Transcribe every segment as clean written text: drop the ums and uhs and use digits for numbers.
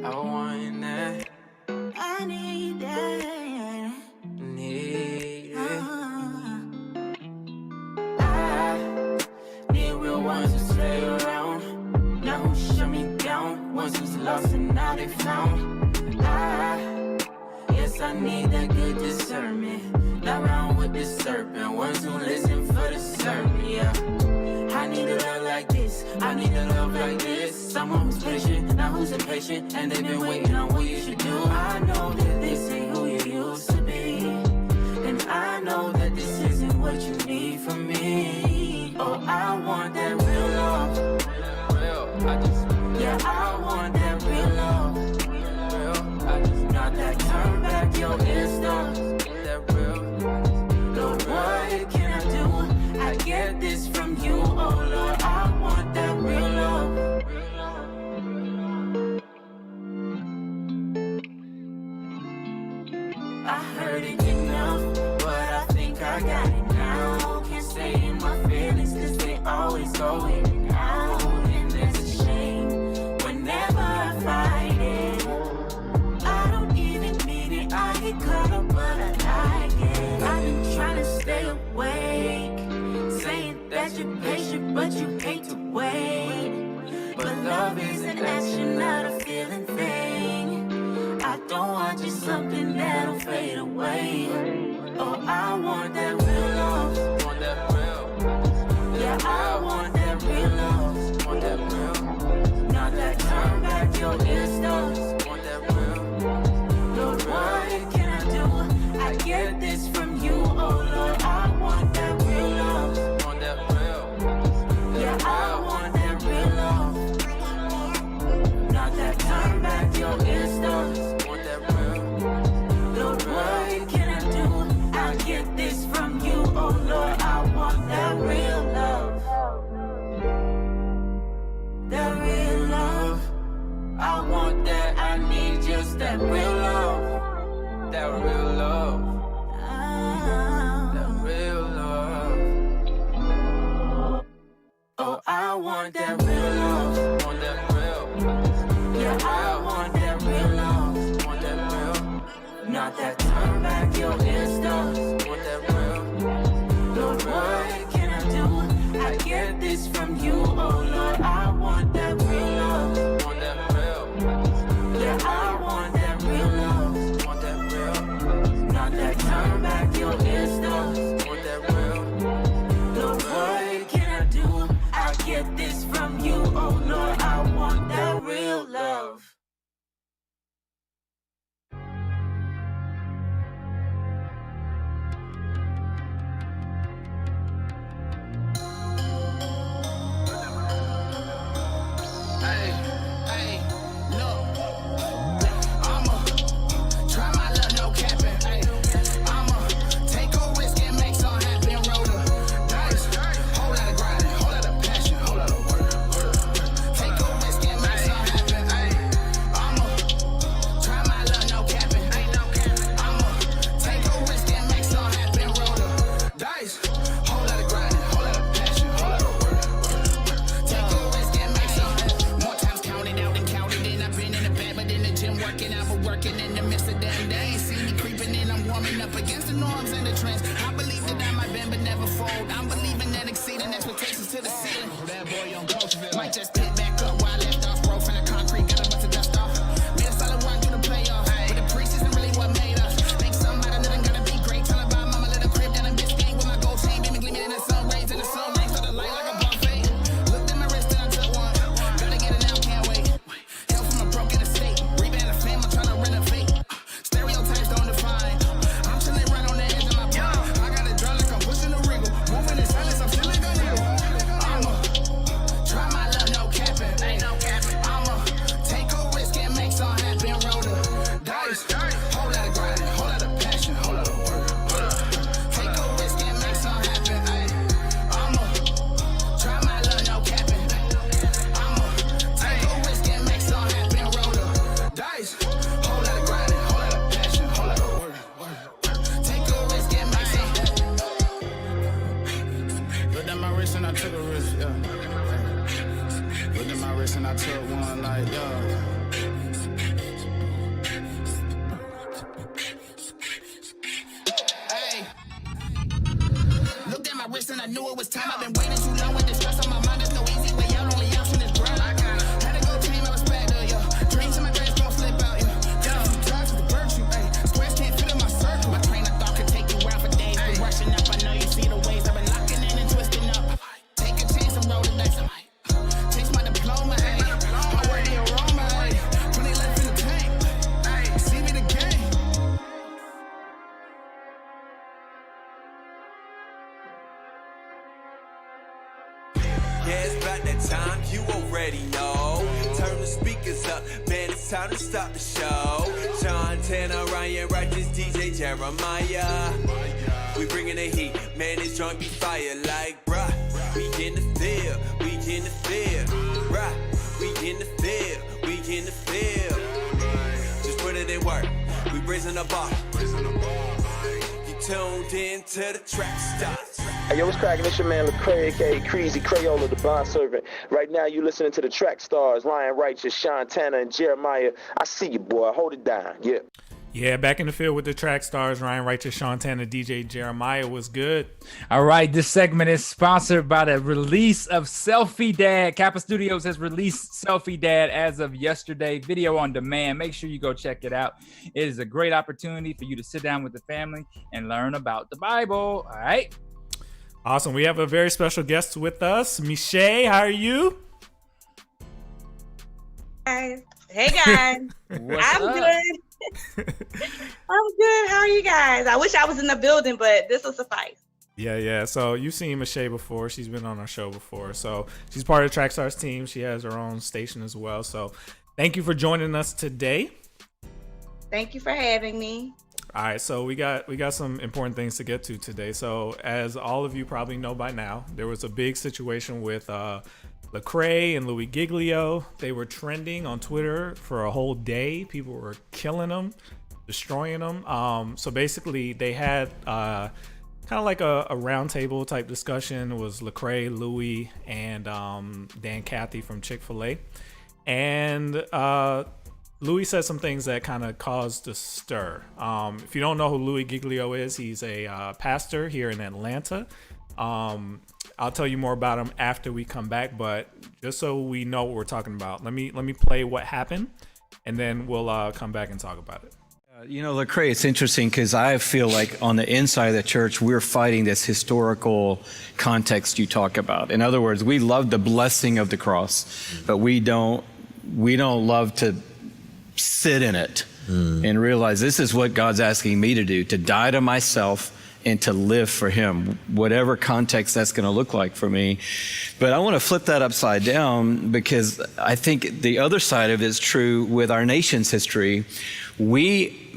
I want that. I need that. Need it. I need real ones to stay around. Not who shut me down. Ones who's lost and now they found. Yes, I need that good discernment. Not round with the serpent. Ones who listen for the sermon, yeah. I need a love like this. I need a love like this. Someone who's patient, not who's impatient. And they've been waiting on what you should do. I know that this ain't who you used to be. And I know that this isn't what you need from me. Oh, I want that real love. Yeah, I want that real love. Not that turn back your Insta. That real. Lord, what can I do? I get this from you, oh Lord. I want that real love. I heard it enough, but I think I got it now. Can't stay in my feelings, cause they always go in and out. And there's a shame whenever I fight it. I don't even need it, I get caught up, but I like it. I've been trying to stay awake, saying that you're patient, but you hate to wait. But love is an action, not a feeling thing. I don't want just something that'll fade away. Oh, I want that real love. Want that real. Yeah, I want that real love. Want that real. Not that turn back your Insta. Want that real. Lord, what can I do? I get this from you, oh Lord. I want that real love. Want that real. Yeah, I want that real love. Not that turn back your Insta. Want that real. Lord, what can I do? I get this from you, oh Lord. I want that real love. That real love. I want that, I need just that real love. That real love. That real love. Oh, I want that real love. Want that real. Yeah, I want that real love. Want that real. Not that turn back your Insta. Want that real. Lord, what can I do? I get this from you, oh Lord. I want that real love. Want that real. Yeah, I want that real love. Want that real. Not that turn back your Insta. Want that real. Lord, what can I do? I get this from you, oh Lord. I want that real love. wrist and I took one like, yo. Time I've been waiting too long with the stress on my mind. There's no easy way out. Only option is grind. Had to go change my respect, yo. Dreams in my dreams gon' slip out, yo. Drugs is the virtue, ayy. Squares can't fit in my circle. My train of thought can take you around for days. Been rushing up, I know you see the ways. I've been locking in and twisting up. Take a chance and roll the dice. Taste my diploma, ayy. Hard work the aroma, ayy. 20 left in the tank, ayy. See me the game. Yeah, it's about that time, you already know. Turn the speakers up, man, it's time to stop the show. Sean Tanner, Ryan Righteous, DJ Jeremiah. We bringing the heat, man, this joint be fire like, bruh. We in the field, we in the field, bruh. We in the field, we in the field. Just put it in work, we raising the bar. You tuned in to the track stars. Hey, yo, what's cracking? It's your man Lecrae, aka Creasy Crayola, the bond servant. Right now, you listening to the track stars, Ryan Righteous, Sean Tanner, and Jeremiah. I see you, boy. Hold it down. Yeah. Yeah, back in the field with the track stars, Ryan Righteous, Sean Tanner, DJ Jeremiah. Was good. All right, this segment is sponsored by the release of Selfie Dad. Kappa Studios has released Selfie Dad as of yesterday, video on demand. Make sure you go check it out. It is a great opportunity for you to sit down with the family and learn about the Bible. All right. Awesome. We have a very special guest with us. Michelle, how are you? Guys. Hey guys. What's I'm up? good. I'm good. How are you guys? I wish I was in the building, but this will suffice. Yeah. So you've seen Michelle before. She's been on our show before. So she's part of the TRACKSTARZ team. She has her own station as well. So thank you for joining us today. Thank you for having me. All right, so we got some important things to get to today. So as all of you probably know by now, there was a big situation with Lecrae and Louis Giglio. They were trending on Twitter for a whole day. People were killing them, destroying them. So basically, they had kind of like a roundtable type discussion. It was Lecrae, Louis, and Dan Cathy from Chick-fil-A, and Louis said some things that kind of caused a stir. If you don't know who Louis Giglio is, he's a pastor here in Atlanta. I'll tell you more about him after we come back, but just so we know what we're talking about, let me play what happened, and then we'll come back and talk about it. You know, Lecrae, it's interesting because I feel like on the inside of the church, we're fighting this historical context you talk about. In other words, we love the blessing of the cross, but we don't love to sit in it and realize this is what God's asking me to do, to die to myself and to live for him, whatever context that's going to look like for me. But I want to flip that upside down because I think the other side of it is true with our nation's history. We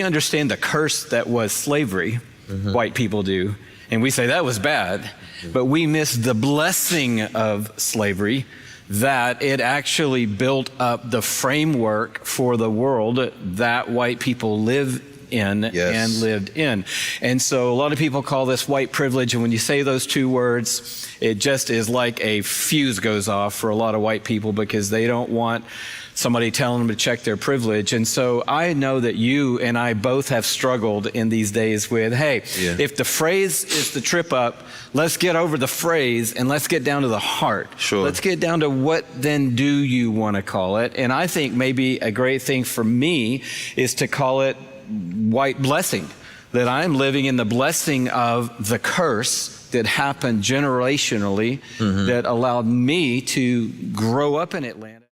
understand the curse that was slavery, white people do, and we say that was bad, but we miss the blessing of slavery, that it actually built up the framework for the world that white people live in and lived in. And so a lot of people call this white privilege. And when you say those two words, it just is like a fuse goes off for a lot of white people because they don't want somebody telling them to check their privilege. And so I know that you and I both have struggled in these days with, hey, if the phrase is the trip up, let's get over the phrase and let's get down to the heart. Sure. Let's get down to what then do you want to call it? And I think maybe a great thing for me is to call it white blessing, that I'm living in the blessing of the curse that happened generationally that allowed me to grow up in Atlanta.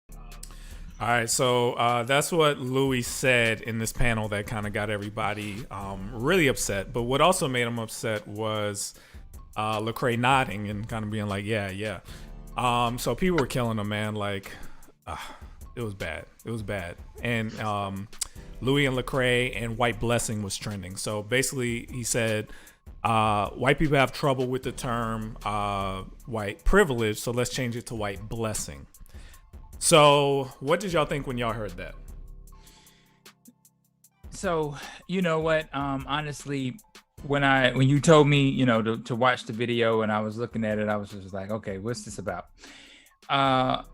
All right, so that's what Louis said in this panel that kind of got everybody really upset. But what also made him upset was Lecrae nodding and kind of being like, yeah. So people were killing him, man. Like, it was bad. It was bad. And Louis and Lecrae and white blessing was trending. So basically, he said, white people have trouble with the term white privilege, so let's change it to white blessing. So what did y'all think when y'all heard that? So, you know what, honestly, when you told me, to watch the video and I was looking at it, I was just like, okay, what's this about? I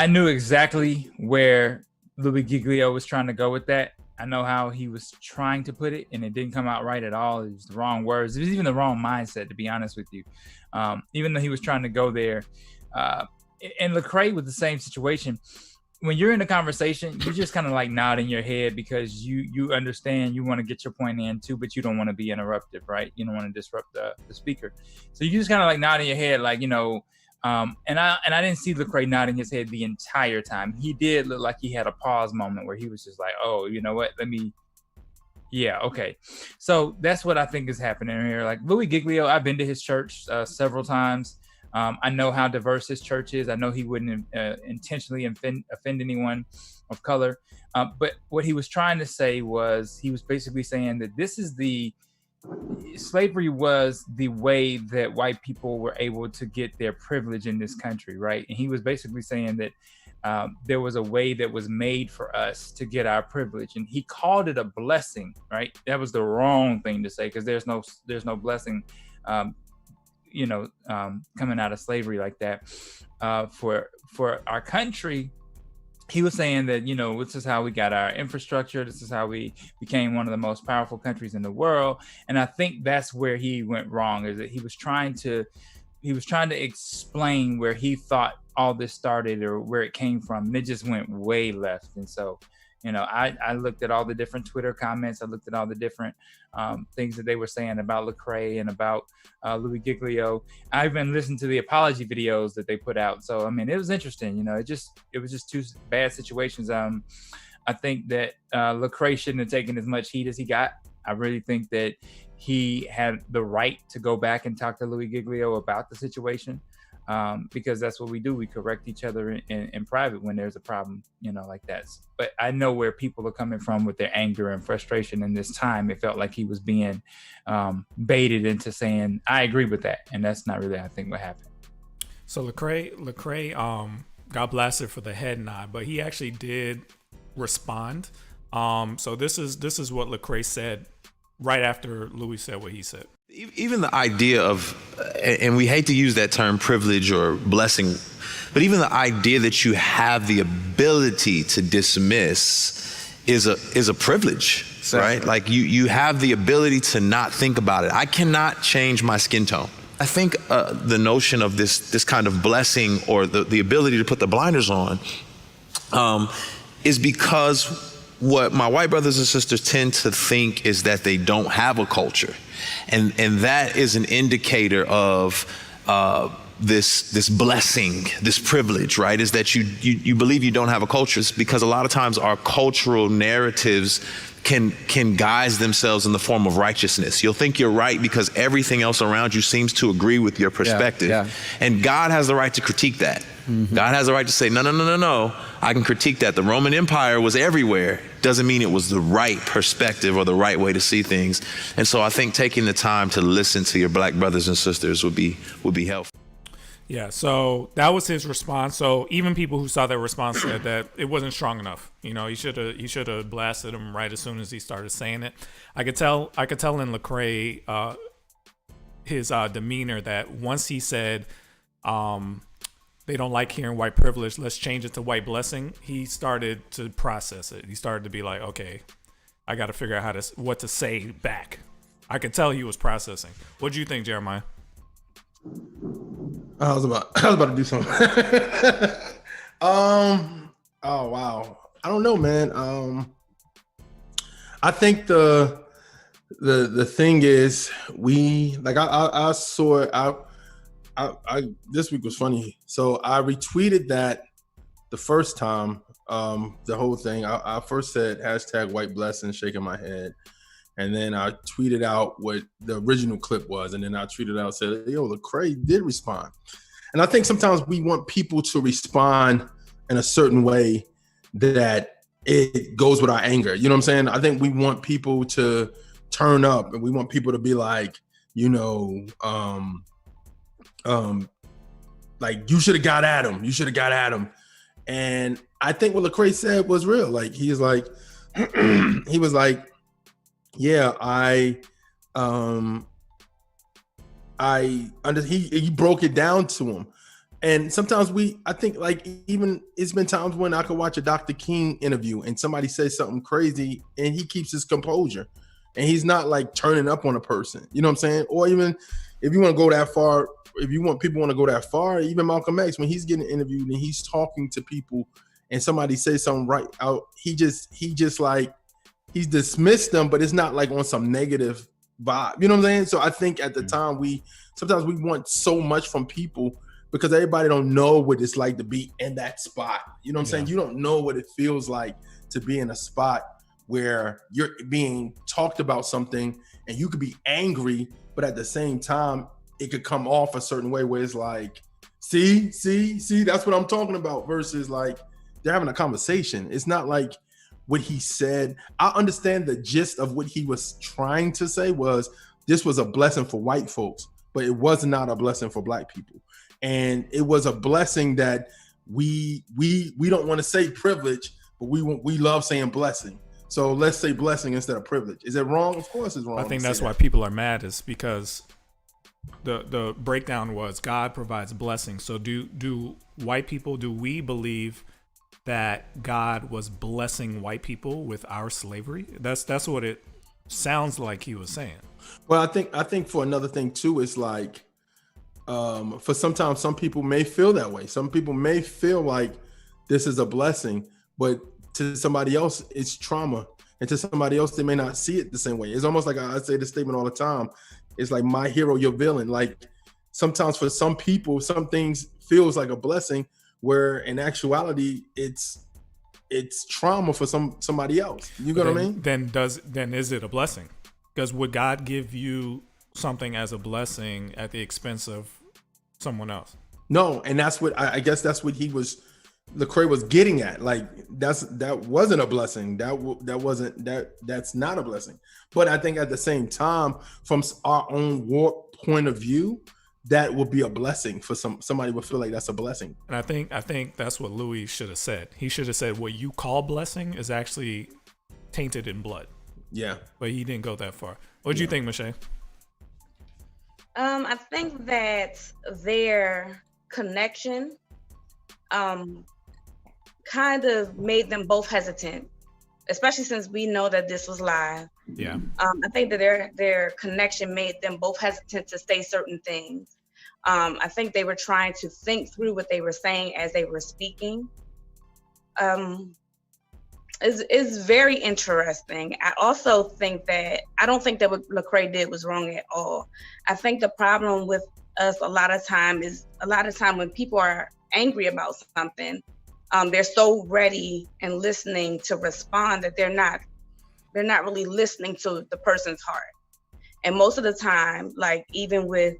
knew exactly where Louis Giglio was trying to go with that. I know how he was trying to put it, and it didn't come out right at all. It was the wrong words. It was even the wrong mindset, to be honest with you. Even though he was trying to go there. And Lecrae was the same situation. When you're in a conversation, you just kind of like nodding your head because you understand, you want to get your point in too, but you don't want to be interruptive, right? You don't want to disrupt the speaker. So you just kind of like nodding your head, like, and I didn't see Lecrae nodding his head the entire time. He did look like he had a pause moment where he was just like, oh, you know what? Yeah, okay. So that's what I think is happening here. Like Louis Giglio, I've been to his church several times. I know how diverse his church is. I know he wouldn't intentionally offend anyone of color. But what he was trying to say was, he was basically saying that slavery was the way that white people were able to get their privilege in this country, right? And he was basically saying that there was a way that was made for us to get our privilege, and he called it a blessing, right? That was the wrong thing to say, because there's no blessing coming out of slavery like that. For our country, he was saying that, this is how we got our infrastructure. This is how we became one of the most powerful countries in the world. And I think that's where he went wrong, is that he was trying to explain where he thought all this started or where it came from. And it just went way left. And so, I looked at all the different Twitter comments. I looked at all the different things that they were saying about Lecrae and about Louis Giglio. I even listened to the apology videos that they put out. So, I mean, it was interesting. It was just two bad situations. I think that Lecrae shouldn't have taken as much heat as he got. I really think that he had the right to go back and talk to Louis Giglio about the situation. Because that's what we do. We correct each other in private when there's a problem, like that. But I know where people are coming from with their anger and frustration in this time. It felt like he was being baited into saying, I agree with that. And that's not really, I think, what happened. So Lecrae got blasted for the head nod, but he actually did respond. So this is what Lecrae said right after Louis said what he said. Even the idea of, and we hate to use that term privilege or blessing, but even the idea that you have the ability to dismiss is a privilege, right? Like you have the ability to not think about it. I cannot change my skin tone. I think the notion of this kind of blessing or the ability to put the blinders on is because what my white brothers and sisters tend to think is that they don't have a culture. And that is an indicator of this blessing, this privilege, right? Is that you believe you don't have a culture. It's because a lot of times our cultural narratives can guise themselves in the form of righteousness. You'll think you're right because everything else around you seems to agree with your perspective. Yeah. And God has the right to critique that. Mm-hmm. God has the right to say, no, I can critique that. The Roman Empire was everywhere. Doesn't mean it was the right perspective or the right way to see things. And so I think taking the time to listen to your black brothers and sisters would be helpful. Yeah, so that was his response. So even people who saw that response said that it wasn't strong enough. He should have blasted him right as soon as he started saying it. I could tell in Lecrae his demeanor that once he said they don't like hearing white privilege, let's change it to white blessing, he started to process it. He started to be like, okay, I got to figure out what to say back. I could tell he was processing. What do you think, Jeremiah? I was about to do something. Oh wow. I don't know, man. I think the thing is I saw it. I this week was funny. So I retweeted that the first time, the whole thing. I first said #white blessing, shaking my head. And then I tweeted out what the original clip was. And then I tweeted out, said, Lecrae did respond. And I think sometimes we want people to respond in a certain way that it goes with our anger. You know what I'm saying? I think we want people to turn up and we want people to be like, like, you should have got at him. You should have got at him. And I think what Lecrae said was real. Like, he was like, yeah, he broke it down to him. And sometimes I think like even it's been times when I could watch a Dr. King interview and somebody says something crazy and he keeps his composure and he's not like turning up on a person. You know what I'm saying? Or even if you want to go that far, if you want people want to go that far, even Malcolm X, when he's getting interviewed and he's talking to people and somebody says something right out, he just like he's dismissed them, but it's not like on some negative vibe. You know what I'm saying? So I think at the time sometimes we want so much from people because everybody don't know what it's like to be in that spot. You know what I'm saying? You don't know what it feels like to be in a spot where you're being talked about something and you could be angry, but at the same time, it could come off a certain way where it's like, see, that's what I'm talking about versus like they're having a conversation. It's not like what he said. I understand the gist of what he was trying to say was this was a blessing for white folks, but it was not a blessing for black people. And it was a blessing that we don't want to say privilege, but we love saying blessing. So let's say blessing instead of privilege. Is it wrong? Of course it's wrong. I think that's why people are mad is because the breakdown was God provides blessings. So do white people, do we believe that God was blessing white people with our slavery? That's what it sounds like he was saying. Well, I think for another thing too, it's like for sometimes some people may feel that way. Some people may feel like this is a blessing, but to somebody else, it's trauma. And to somebody else, they may not see it the same way. It's almost like I say this statement all the time. It's like my hero, your villain. Like sometimes for some people, some things feels like a blessing, where in actuality, it's trauma for somebody else. You know what I mean? Then is it a blessing? Because would God give you something as a blessing at the expense of someone else? No, and that's what I guess that's what Lecrae was getting at. Like that wasn't a blessing. That's not a blessing. But I think at the same time, from our own warped point of view, that would be a blessing for somebody would feel like that's a blessing. And I think that's what Louis should have said. He should have said what you call blessing is actually tainted in blood. Yeah. But he didn't go that far. What do you think, Michelle? I think that their connection kind of made them both hesitant, especially since we know that this was live. Yeah. I think that their connection made them both hesitant to say certain things. I think they were trying to think through what they were saying as they were speaking. Is very interesting. I also think that I don't think that what Lecrae did was wrong at all. I think the problem with us a lot of time when people are angry about something, they're so ready and listening to respond that they're not really listening to the person's heart. And most of the time, like even with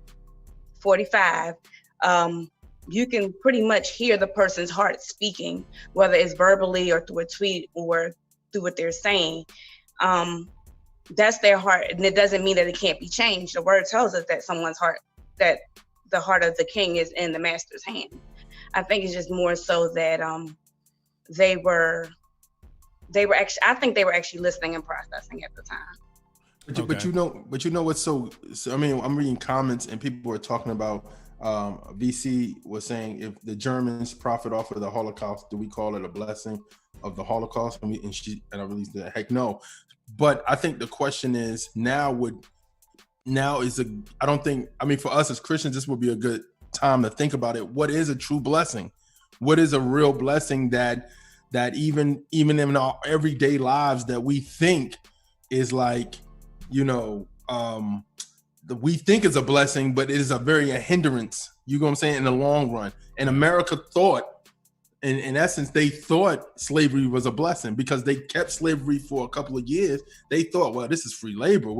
45, you can pretty much hear the person's heart speaking, whether it's verbally or through a tweet or through what they're saying. That's their heart, and it doesn't mean that it can't be changed. The word tells us that someone's heart, that the heart of the king is in the master's hand. I think it's just more so that they were actually, I think they were actually listening and processing at the time. But you know what's so I mean, I'm reading comments and people are talking about VC was saying if the Germans profit off of the Holocaust, do we call it a blessing of the Holocaust? And I released the heck no. But I think the question is I don't think, I mean, for us as Christians, this would be a good time to think about it. What is a true blessing? What is a real blessing that even in our everyday lives that we think is like, we think is a blessing, but it is a hindrance, you know what I'm saying, in the long run. And America thought, in essence, they thought slavery was a blessing because they kept slavery for a couple of years. They thought, well, this is free labor.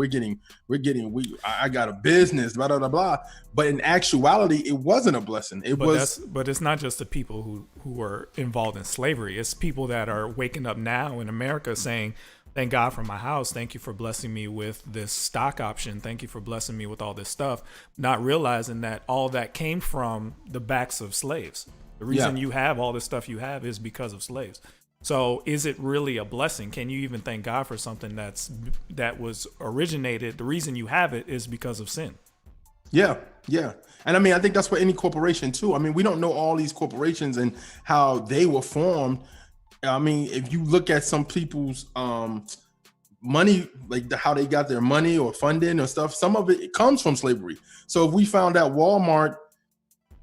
I got a business, blah, blah, blah, blah. But in actuality, it wasn't a blessing. But it's not just the people who were involved in slavery. It's people that are waking up now in America saying, thank God for my house. Thank you for blessing me with this stock option. Thank you for blessing me with all this stuff. Not realizing that all that came from the backs of slaves. The reason you have all this stuff you have is because of slaves. So is it really a blessing? Can you even thank God for something that was originated? The reason you have it is because of sin. Yeah, yeah. And I mean, I think that's for any corporation too. I mean, we don't know all these corporations and how they were formed. I mean, if you look at some people's money, like how they got their money or funding or stuff, some of it comes from slavery. So if we found out Walmart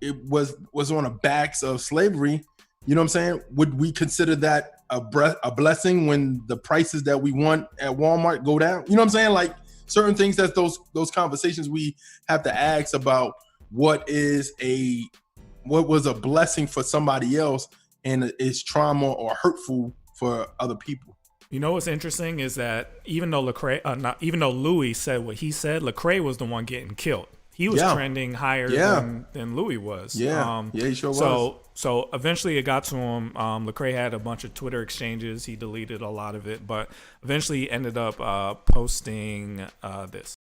it was on the backs of slavery, you know what I'm saying? Would we consider that a blessing when the prices that we want at Walmart go down? You know what I'm saying? Like certain things, that those conversations we have to ask about what was a blessing for somebody else and is trauma or hurtful for other people. You know what's interesting is that even though Louis said what he said, Lecrae was the one getting killed. He was trending higher than Louis was. Yeah, he sure was. So eventually it got to him. Lecrae had a bunch of Twitter exchanges. He deleted a lot of it, but eventually he ended up posting this.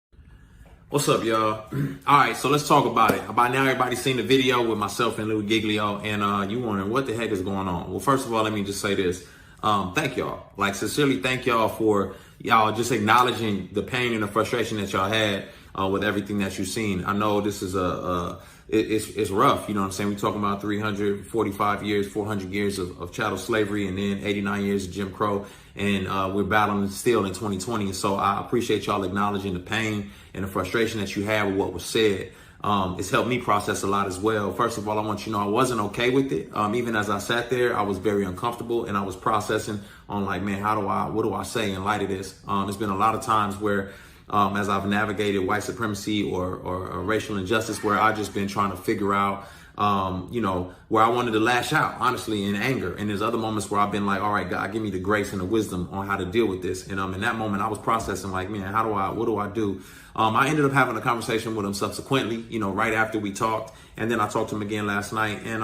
What's up, y'all? All right, so let's talk about it. By now, everybody's seen the video with myself and Louis Giglio, and you wondering what the heck is going on. Well, first of all, let me just say this. Thank y'all. Like, sincerely thank y'all for y'all just acknowledging the pain and the frustration that y'all had with everything that you've seen. I know this is it's rough, you know what I'm saying? We're talking about 345 years, 400 years of chattel slavery, and then 89 years of Jim Crow, and we're battling still in 2020. So I appreciate y'all acknowledging the pain and the frustration that you had with what was said. It's helped me process a lot as well. First of all, I want you to know I wasn't okay with it. Even as I sat there, I was very uncomfortable, and I was processing on like, man, what do I say in light of this? It's been a lot of times where as I've navigated white supremacy or racial injustice, where I've just been trying to figure out, where I wanted to lash out, honestly, in anger. And there's other moments where I've been like, all right, God, give me the grace and the wisdom on how to deal with this. And in that moment, I was processing like, man, what do I do? I ended up having a conversation with him subsequently, right after we talked. And then I talked to him again last night and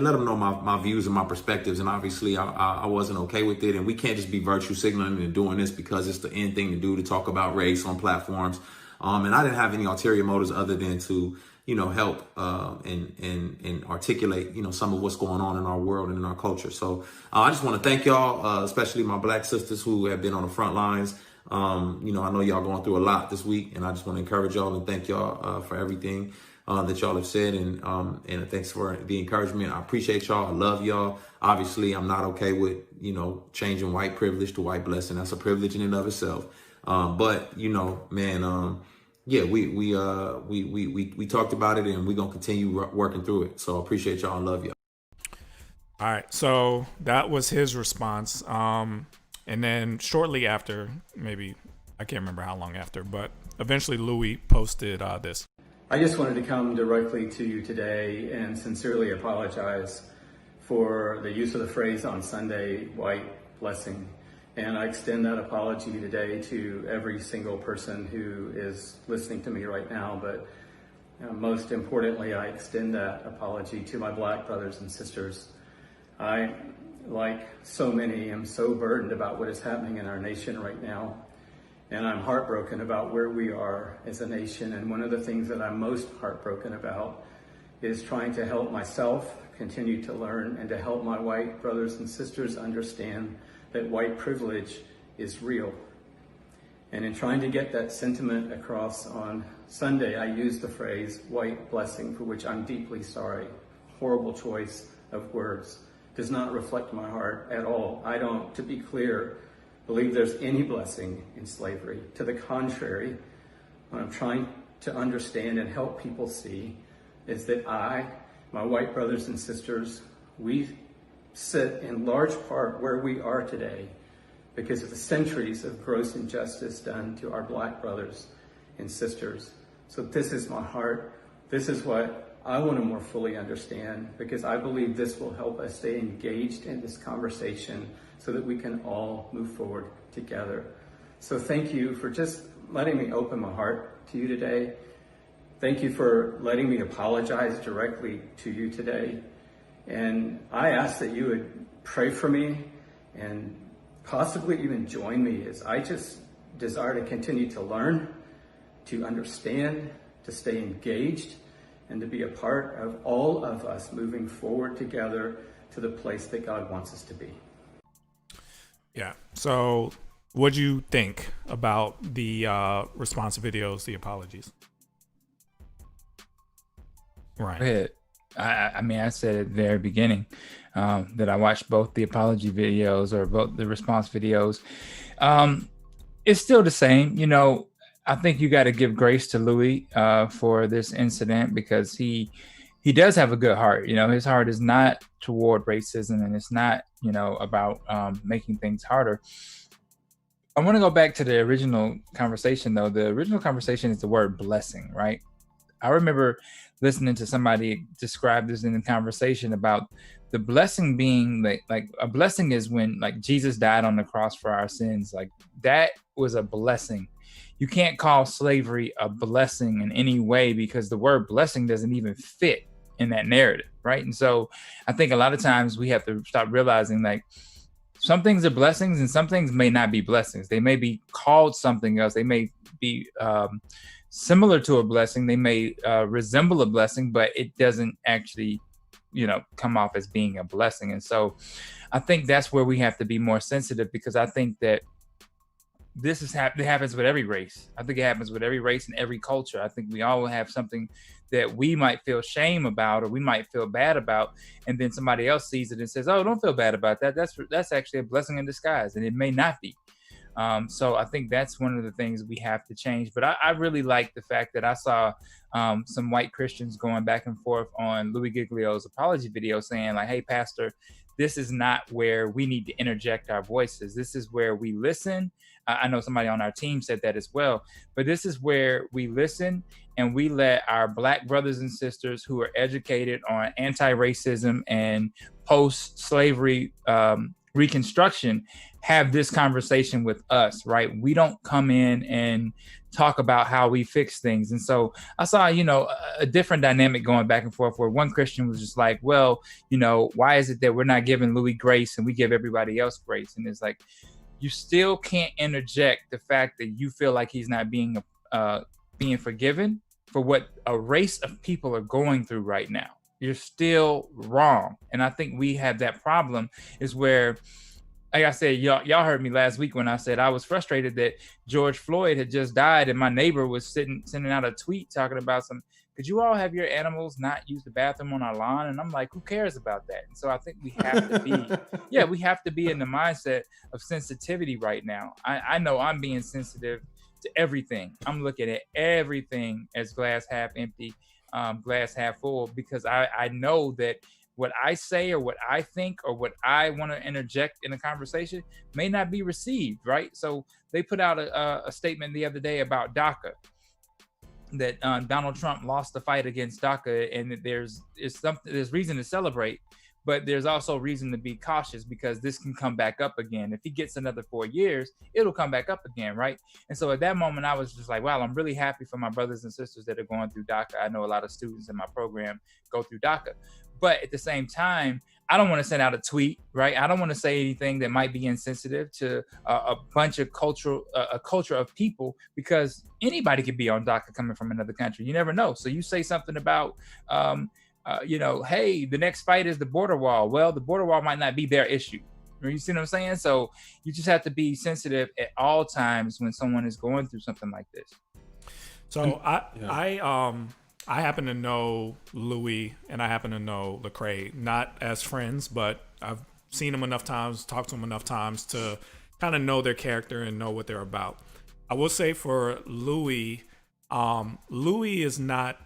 let him know my views and my perspectives. And obviously I wasn't okay with it. And we can't just be virtue signaling and doing this because it's the end thing to do, to talk about race on platforms. And I didn't have any ulterior motives other than to, help and articulate, some of what's going on in our world and in our culture. So I just want to thank y'all, especially my Black sisters who have been on the front lines. I know y'all going through a lot this week, and I just want to encourage y'all and thank y'all for everything that y'all have said, and thanks for the encouragement. I appreciate y'all. I love y'all. Obviously, I'm not okay with changing white privilege to white blessing. That's a privilege in and of itself. But man, yeah, we talked about it, and we're gonna continue working through it. So I appreciate y'all. I love y'all. All right, so that was his response. And then shortly after, maybe, I can't remember how long after, but eventually Louis posted this. I just wanted to come directly to you today and sincerely apologize for the use of the phrase on Sunday, white blessing. And I extend that apology today to every single person who is listening to me right now. But most importantly, I extend that apology to my Black brothers and sisters. I, like so many, am so burdened about what is happening in our nation right now. And I'm heartbroken about where we are as a nation. And one of the things that I'm most heartbroken about is trying to help myself continue to learn and to help my white brothers and sisters understand that white privilege is real. And in trying to get that sentiment across on Sunday, I used the phrase white blessing, for which I'm deeply sorry. Horrible choice of words. Does not reflect my heart at all. I don't, to be clear, believe there's any blessing in slavery. To the contrary, what I'm trying to understand and help people see is that my white brothers and sisters, we sit in large part where we are today because of the centuries of gross injustice done to our Black brothers and sisters. So this is my heart. This is what I want to more fully understand, because I believe this will help us stay engaged in this conversation so that we can all move forward together. So thank you for just letting me open my heart to you today. Thank you for letting me apologize directly to you today. And I ask that you would pray for me and possibly even join me as I just desire to continue to learn, to understand, to stay engaged, and to be a part of all of us moving forward together to the place that God wants us to be. Yeah. So what do you think about the response videos, the apologies? Right. Go ahead. I mean, I said at the very beginning that I watched both the apology videos or both the response videos. It's still the same. You know, I think you got to give grace to Louis for this incident because he does have a good heart. You know, his heart is not toward racism, and it's not, you know, about making things harder. I want to go back to the original conversation, though. The original conversation is the word blessing, right? I remember listening to somebody describe this in the conversation about the blessing being like a blessing is when like Jesus died on the cross for our sins. Like that was a blessing. You can't call slavery a blessing in any way because the word blessing doesn't even fit in that narrative, right? And so I think a lot of times we have to stop realizing like some things are blessings and some things may not be blessings. They may be called something else. They may be similar to a blessing. They may resemble a blessing, but it doesn't actually, you know, come off as being a blessing. And so I think that's where we have to be more sensitive, because I think that this is it happens with every race. I think it happens with every race and every culture. I think we all have something that we might feel shame about or we might feel bad about, and then somebody else sees it and says, "Oh, don't feel bad about that. That's actually a blessing in disguise," and it may not be. So I think that's one of the things we have to change. But I really like the fact that I saw some white Christians going back and forth on Louis Giglio's apology video saying like, "Hey, Pastor, this is not where we need to interject our voices. This is where we listen." I know somebody on our team said that as well, but this is where we listen and we let our Black brothers and sisters who are educated on anti-racism and post-slavery Reconstruction have this conversation with us, right? We don't come in and talk about how we fix things. And so I saw, you know, a different dynamic going back and forth where one Christian was just like, well, you know, why is it that we're not giving Louis grace and we give everybody else grace? And it's like, you still can't interject the fact that you feel like he's not being forgiven for what a race of people are going through right now. You're still wrong. And I think we have that problem is where, like I said, y'all heard me last week when I said I was frustrated that George Floyd had just died and my neighbor was sending out a tweet talking about could you all have your animals not use the bathroom on our lawn? And I'm like, who cares about that? And so I think we have to be, we have to be in the mindset of sensitivity right now. I know I'm being sensitive to everything. I'm looking at everything as glass half empty, glass half full, because I know that what I say or what I think or what I want to interject in a conversation may not be received, right? So they put out a statement the other day about DACA, that Donald Trump lost the fight against DACA, and there's reason to celebrate, but there's also reason to be cautious because this can come back up again. If he gets another 4 years, it'll come back up again, right? And so at that moment, I was just like, wow, I'm really happy for my brothers and sisters that are going through DACA. I know a lot of students in my program go through DACA. But at the same time, I don't want to send out a tweet, right? I don't want to say anything that might be insensitive to a bunch of a culture of people, because anybody could be on DACA coming from another country. You never know. So you say something about, you know, hey, the next fight is the border wall. Well, the border wall might not be their issue. You see what I'm saying? So you just have to be sensitive at all times when someone is going through something like this. So I happen to know Louis and I happen to know Lecrae, not as friends, but I've seen them enough times, talked to them enough times to kind of know their character and know what they're about. I will say for Louis, Louis is not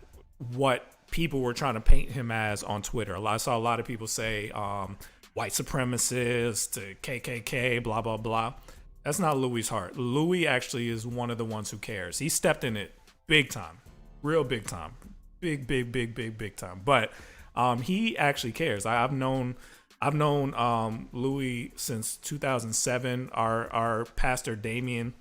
what people were trying to paint him as on Twitter. I saw a lot of people say white supremacist, KKK, blah, blah, blah. That's not Louis's heart. Louis actually is one of the ones who cares. He stepped in it big time, real big time. Big time. But he actually cares. I've known Louis since 2007. Our pastor Damien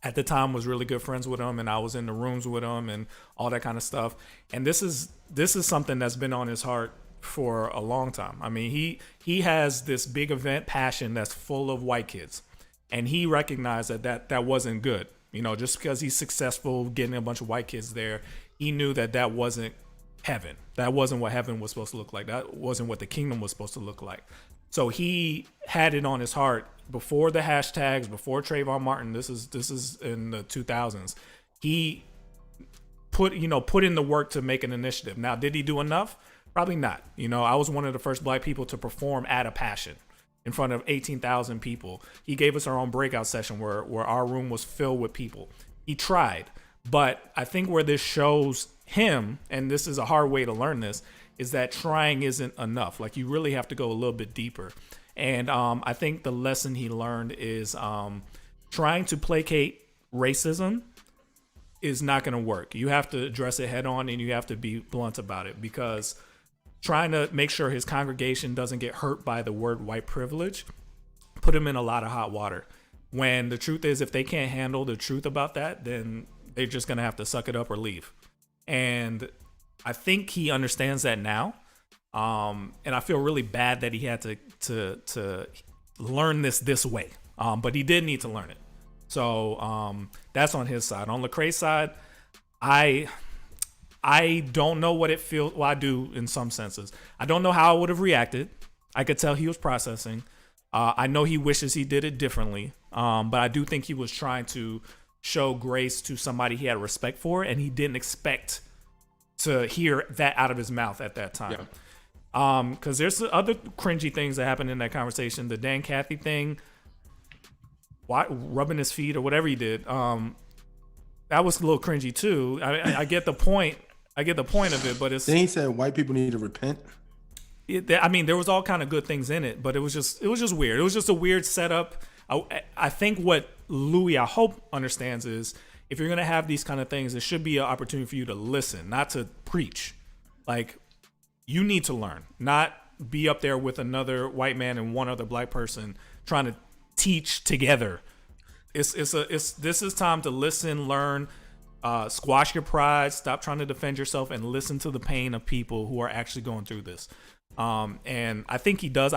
at the time was really good friends with him, and I was in the rooms with him and all that kind of stuff. And this is something that's been on his heart for a long time. I mean, he has this big event passion that's full of white kids, and he recognized that wasn't good. You know, just because he's successful getting a bunch of white kids there, he knew that wasn't heaven. That wasn't what heaven was supposed to look like. That wasn't what the kingdom was supposed to look like. So he had it on his heart before the hashtags, before Trayvon Martin. This is in the 2000s. He put in the work to make an initiative. Now, did he do enough? Probably not. I was one of the first Black people to perform at a Passion in front of 18,000 people. He gave us our own breakout session where our room was filled with people. He tried. But I think where this shows him, and this is a hard way to learn this, is that trying isn't enough. Like, you really have to go a little bit deeper. And I think the lesson he learned is trying to placate racism is not going to work. You have to address it head on, and you have to be blunt about it, because trying to make sure his congregation doesn't get hurt by the word white privilege put him in a lot of hot water. When the truth is, if they can't handle the truth about that, then they're just going to have to suck it up or leave. And I think he understands that now. And I feel really bad that he had to learn this way. But he did need to learn it. So that's on his side. On Lecrae's side, I don't know what it feels. Well, I do in some senses. I don't know how I would have reacted. I could tell he was processing. I know he wishes he did it differently. But I do think he was trying to show grace to somebody he had respect for, and he didn't expect to hear that out of his mouth at that time. Yeah. Because there's other cringy things that happened in that conversation. The Dan Cathy thing, rubbing his feet or whatever he did. That was a little cringy too. I get the point. I get the point of it, but it's. Then he said white people need to repent. There was all kind of good things in it, but it was just weird. It was just a weird setup. I think what Louis, I hope, understands is if you're gonna have these kind of things, it should be an opportunity for you to listen, not to preach. Like, you need to learn, not be up there with another white man and one other Black person trying to teach together. This is time to listen, learn, squash your pride, stop trying to defend yourself, and listen to the pain of people who are actually going through this. And I think he does.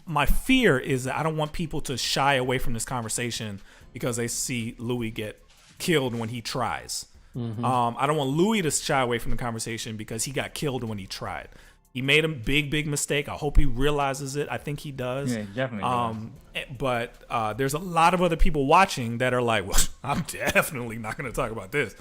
My fear is that I don't want people to shy away from this conversation because they see Louis get killed when he tries. Mm-hmm. I don't want Louis to shy away from the conversation because he got killed when he tried. He made a big mistake. I hope he realizes it. I think he does. Yeah, definitely does. But there's a lot of other people watching that are like, well, I'm definitely not going to talk about this.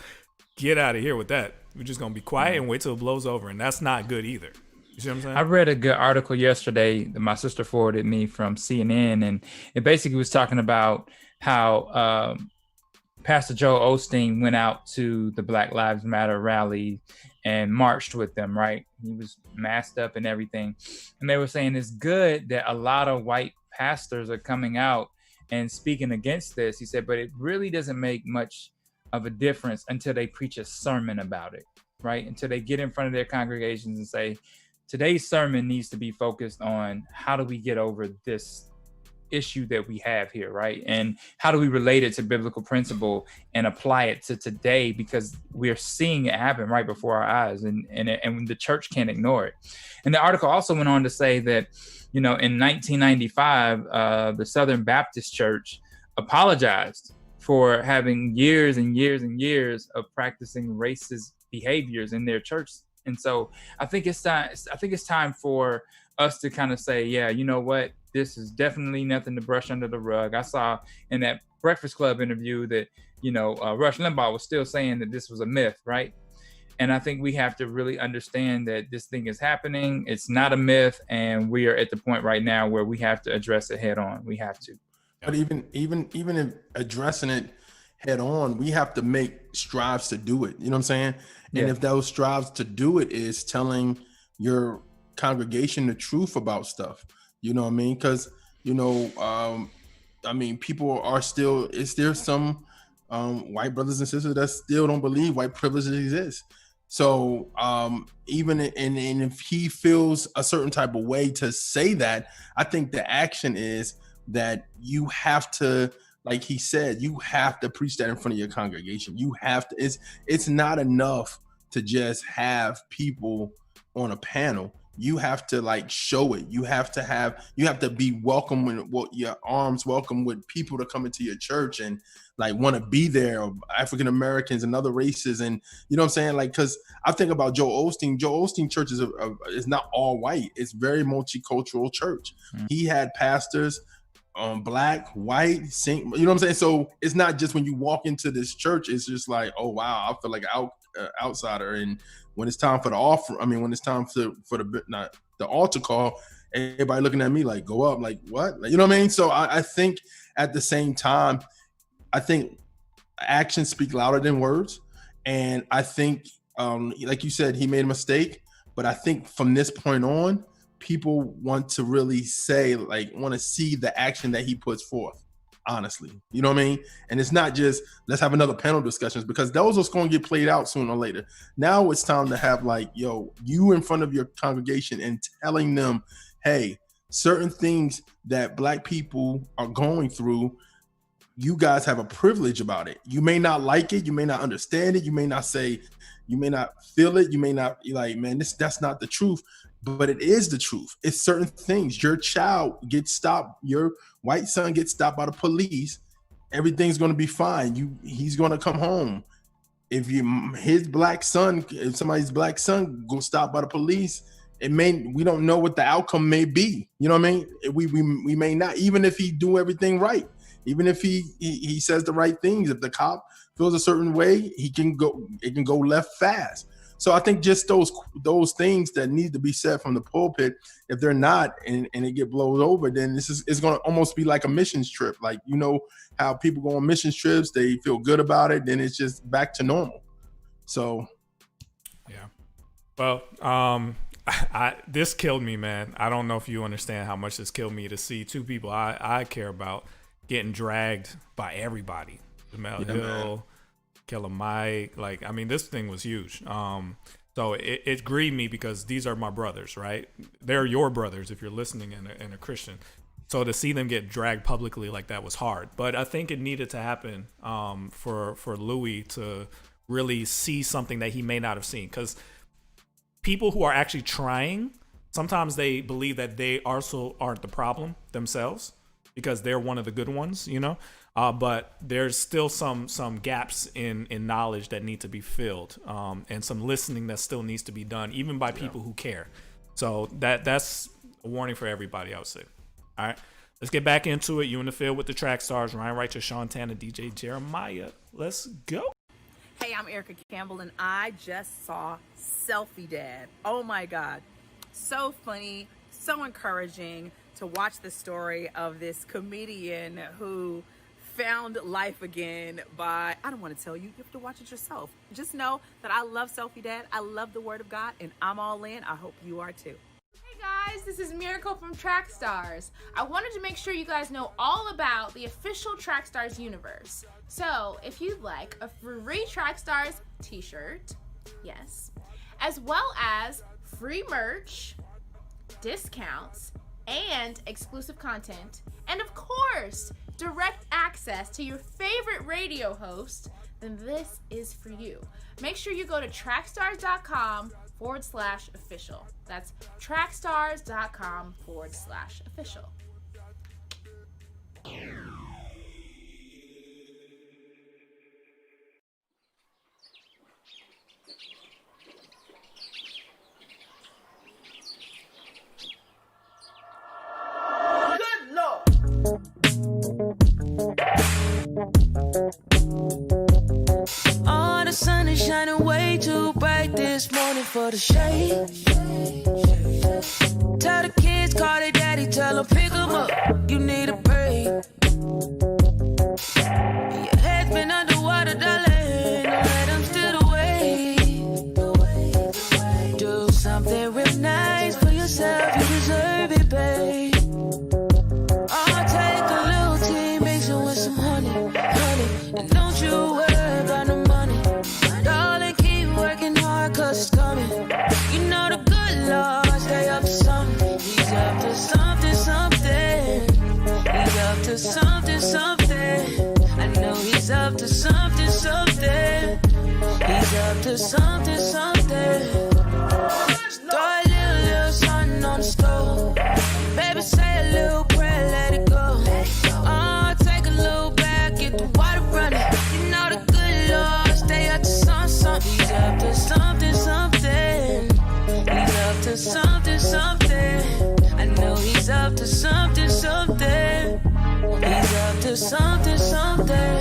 Get out of here with that. We're just going to be quiet and wait till it blows over. And that's not good either. You see what I'm saying? I read a good article yesterday that my sister forwarded me from CNN, and it basically was talking about how Pastor Joel Osteen went out to the Black Lives Matter rally and marched with them, right? He was masked up and everything. And they were saying it's good that a lot of white pastors are coming out and speaking against this. He said, but it really doesn't make much of a difference until they preach a sermon about it, right? Until they get in front of their congregations and say, today's sermon needs to be focused on how do we get over this issue that we have here, right? And how do we relate it to biblical principle and apply it to today, because we're seeing it happen right before our eyes, and the church can't ignore it. And the article also went on to say that, in 1995, the Southern Baptist Church apologized for having years and years and years of practicing racist behaviors in their church. And so I think it's time for us to kind of say, yeah, you know what? This is definitely nothing to brush under the rug. I saw in that Breakfast Club interview that, Rush Limbaugh was still saying that this was a myth, right? And I think we have to really understand that this thing is happening. It's not a myth. And we are at the point right now where we have to address it head on. We have to. But even in addressing it head on, we have to make strives to do it. You know what I'm saying? And if those strives to do it is telling your congregation the truth about stuff, you know what I mean? Because, people are still, is there some white brothers and sisters that still don't believe white privilege exists? So even and if he feels a certain type of way to say that, I think the action is that you have to, like he said, you have to preach that in front of your congregation. You have to, it's not enough to just have people on a panel. You have to show it. You have to be welcome with your arms welcome with people to come into your church and want to be there, or African Americans and other races. And you know what I'm saying? Because I think about Joel Osteen church is not all white. It's very multicultural church. Mm-hmm. He had pastors, black, white, you know what I'm saying? So it's not just when you walk into this church, it's just like, oh wow, I feel like outsider. And when it's time for the offer, I mean, when it's time for the altar call, everybody looking at me like, go up, like what? Like, you know what I mean? So I think at the same time, I think actions speak louder than words. And I think, like you said, he made a mistake. But I think from this point on, people want to really say, like, want to see the action that he puts forth, honestly. You know what I mean? And it's not just, let's have another panel discussions, because those are going to get played out sooner or later. Now it's time to have, like, yo, you in front of your congregation and telling them, hey, certain things that Black people are going through, you guys have a privilege about it. You may not like it. You may not understand it. You may not say, you may not feel it. You may not be like, man, that's not the truth, but it is the truth. It's certain things. Your child gets stopped. Your white son gets stopped by the police. Everything's going to be fine. He's going to come home. If somebody's black son goes stopped by the police, we don't know what the outcome may be. You know what I mean? We may not, even if he do everything right. Even if he says the right things, if the cop feels a certain way, it can go left fast. So I think just those things that need to be said from the pulpit, if they're not and it get blown over, then it's going to almost be like a missions trip. Like, you know how people go on missions trips, they feel good about it, then it's just back to normal. So yeah. Well, this killed me, man. I don't know if you understand how much this killed me to see two people I care about getting dragged by everybody. Jamel Hill, Killer Mike. Like, I mean, this thing was huge. So it grieved me because these are my brothers, right? They're your brothers if you're listening and a Christian. So to see them get dragged publicly like that was hard. But I think it needed to happen for Louis to really see something that he may not have seen. Because people who are actually trying, sometimes they believe that they also aren't the problem themselves, because they're one of the good ones, you know, but there's still some gaps in knowledge that need to be filled, and some listening that still needs to be done, even by people who care. So that's a warning for everybody, I would say. All right, let's get back into it. You in the field with the Track Stars, Ryan Righteous, Sean Tanner, DJ Jeremiah. Let's go. Hey, I'm Erica Campbell, and I just saw Selfie Dad. Oh my God, so funny, so encouraging to watch the story of this comedian who found life again by, I don't want to tell you, you have to watch it yourself. Just know that I love Selfie Dad. I love the Word of God, and I'm all in. I hope you are too. Hey guys, this is Miracle from TRACKSTARZ. I wanted to make sure you guys know all about the official TRACKSTARZ universe. So if you'd like a free TRACKSTARZ t-shirt, yes, as well as free merch, discounts, and exclusive content, and of course, direct access to your favorite radio host, then this is for you. Make sure you go to trackstarz.com/official. That's trackstarz.com/official. Oh, the sun is shining way too bright this morning for the shade. Tell the kids, call their daddy, tell them pick them up. You need a break. Your head's been underwater, darling. Don't let them steal away. Do something real nice for yourself. You deserve it, babe. Oh, take a little tea, mix it with some honey. And don't you worry about no money. Darling, keep working hard, cause it's coming. You know the good Lord, stay up to something. He's up to something, something. He's up to something, something. I know he's up to something, something. He's up to something, something. Throw a little something on the stove. Baby, say a little prayer, let it go. Oh, take a little back, get the water running. You know the good Lord, stay up to something. He's up to something, something. He's up to something, something. I know he's up to something, something. He's up to something, something.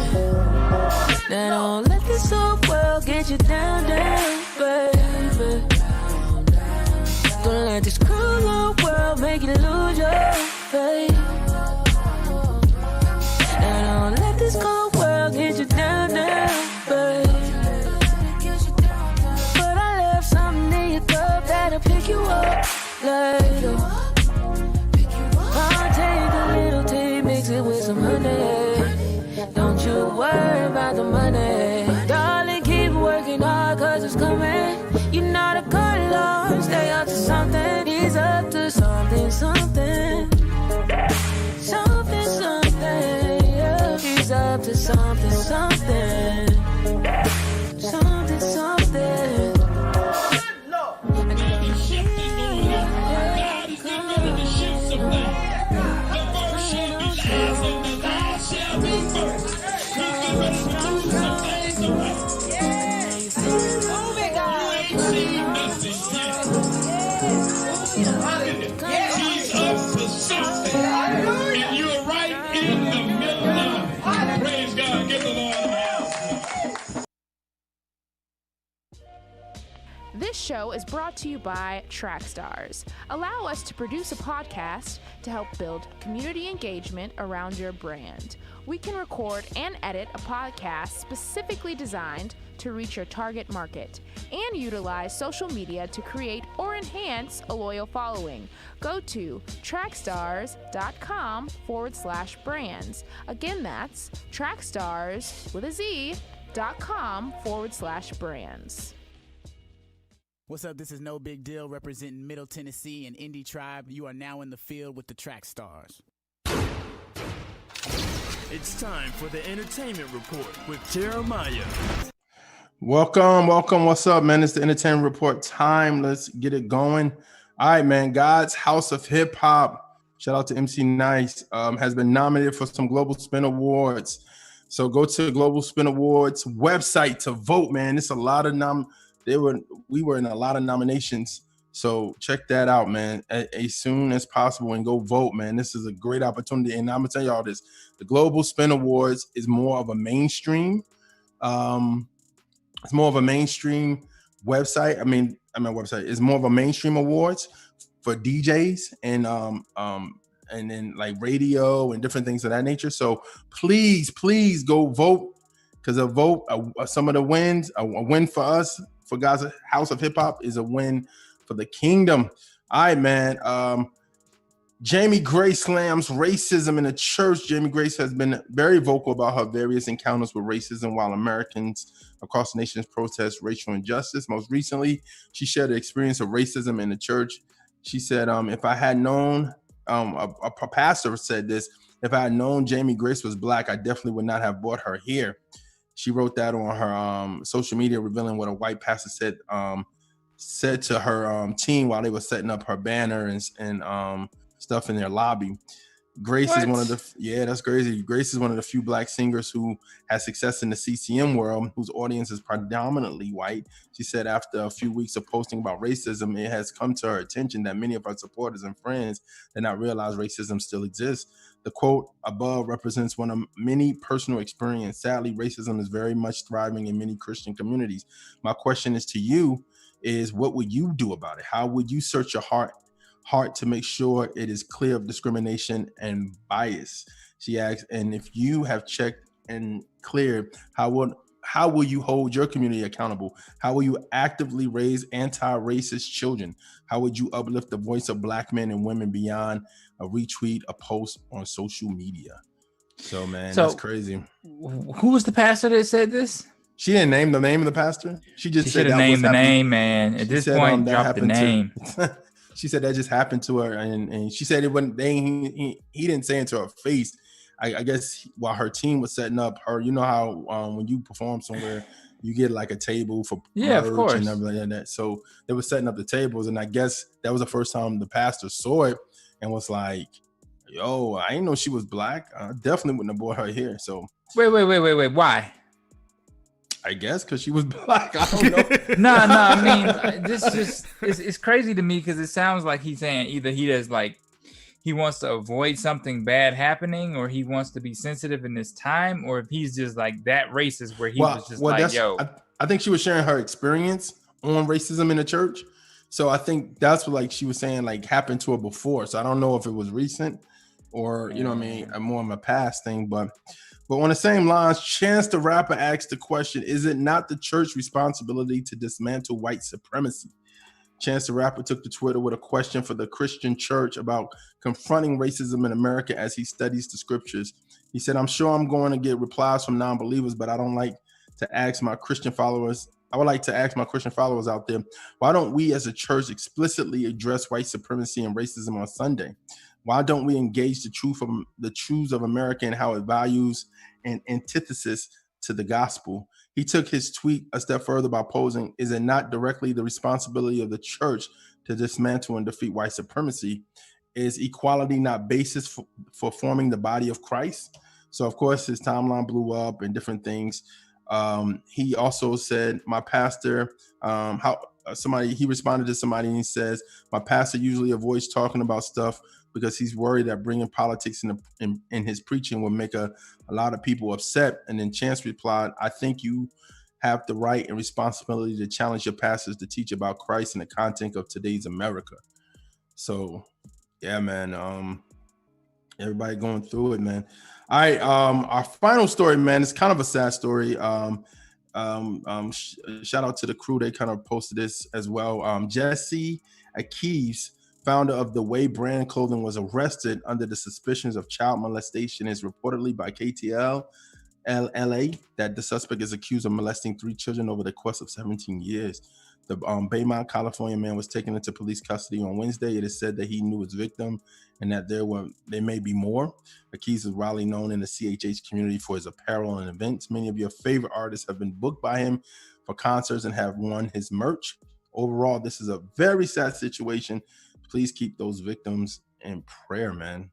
Now don't let this old world get get you down, down, baby. Don't let this cruel world make you lose your faith. And don't let this cold world get you down, down, baby. But I left something in your cup that'll pick you up later. I'll take a little tea, mix it with some honey. Don't you worry about the money. Darling, keep working hard, cause it's coming. You're not a good Lord, stay up to something. He's up to something, something. Something, something, yeah. He's up to something, something. Something, something. This show is brought to you by TRACKSTARZ. Allow us to produce a podcast to help build community engagement around your brand. We can record and edit a podcast specifically designed to reach your target market and utilize social media to create or enhance a loyal following. Go to trackstarz.com/brands. Again, that's trackstarz.com/brands. What's up? This is No Big Deal representing Middle Tennessee and Indie Tribe. You are now in the field with the TRACKSTARZ. It's time for the Entertainment Report with Jeremiah. Welcome. What's up, man? It's the Entertainment Report time. Let's get it going. All right, man. God's House of Hip Hop. Shout out to MC Nice. Has been nominated for some Global Spin Awards. So go to the Global Spin Awards website to vote, man. It's a lot of we were in a lot of nominations. So check that out, man, as soon as possible and go vote, man. This is a great opportunity. And I'm gonna tell y'all this: the Global Spin Awards is more of a mainstream. It's more of a mainstream website. I mean, website is more of a mainstream awards for DJs and then like radio and different things of that nature. So please go vote, because a vote, some of the wins, a win for us, for God's House of Hip Hop, is a win for the kingdom. All right, man. Jamie Grace slams racism in the church. Jamie Grace has been very vocal about her various encounters with racism while Americans across the nation protest racial injustice. Most recently, she shared the experience of racism in the church. She said, if I had known, a pastor said this, if I had known Jamie Grace was Black, I definitely would not have brought her here. She wrote that on her social media, revealing what a white pastor said to her team while they were setting up her banner and stuff in their lobby. Grace is one of the, that's crazy. Grace is one of the few Black singers who has success in the CCM world, whose audience is predominantly white. She said after a few weeks of posting about racism, it has come to her attention that many of her supporters and friends did not realize racism still exists. The quote above represents one of many personal experience. Sadly, racism is very much thriving in many Christian communities. My question is to you is, what would you do about it? How would you search your heart to make sure it is clear of discrimination and bias? She asks, and if you have checked and cleared, how will you hold your community accountable? How will you actively raise anti-racist children? How would you uplift the voice of Black men and women beyond a retweet, a post on social media? So, man, that's crazy. Who was the pastor that said this? She didn't name the name of the pastor. She just said should have named the name, man. At this point, drop the name. She said that just happened to her, and she said it wasn't. He didn't say it to her face. I guess while her team was setting up her, you know how when you perform somewhere, you get like a table for merch of course, and everything like that. So they were setting up the tables, and I guess that was the first time the pastor saw it and was like, "Yo, I didn't know she was Black. I definitely wouldn't have brought her here." So wait, why? I guess because she was Black. I don't know. No. I mean, this just it's crazy to me because it sounds like he's saying either he does like he wants to avoid something bad happening, or he wants to be sensitive in this time, or if he's just like that racist where he was just like, yo. I think she was sharing her experience on racism in the church. So I think that's what like she was saying like happened to her before. So I don't know if it was recent or, you know what I mean, more of a past thing. But on the same lines, Chance the Rapper asked the question, is it not the church's responsibility to dismantle white supremacy? Chance the Rapper took to Twitter with a question for the Christian church about confronting racism in America as he studies the scriptures. He said, I'm sure I'm going to get replies from non-believers, but I would like to ask my Christian followers out there, why don't we as a church explicitly address white supremacy and racism on Sunday? Why don't we engage the truths of America and how it values an antithesis to the gospel? He took his tweet a step further by posing, is it not directly the responsibility of the church to dismantle and defeat white supremacy? Is equality not basis for forming the body of Christ? So of course his timeline blew up and different things. He also said, my pastor, he responded to somebody and he says, my pastor usually avoids talking about stuff because he's worried that bringing politics in his preaching will make a lot of people upset. And then Chance replied, I think you have the right and responsibility to challenge your pastors to teach about Christ in the content of today's America. So yeah, man, everybody going through it, man. All right, our final story, man, it's kind of a sad story. Shout out to the crew. They kind of posted this as well. Jesse Akives, founder of the Way brand clothing, was arrested under the suspicions of child molestation. Is reportedly by KTL LA that the suspect is accused of molesting 3 children over the course of 17 years. The Baymont, California man was taken into police custody on Wednesday. It is said that he knew his victim and that there may be more. Akives is widely known in the CHH community for his apparel and events. Many of your favorite artists have been booked by him for concerts and have worn his merch. Overall, this is a very sad situation. Please keep those victims in prayer, man.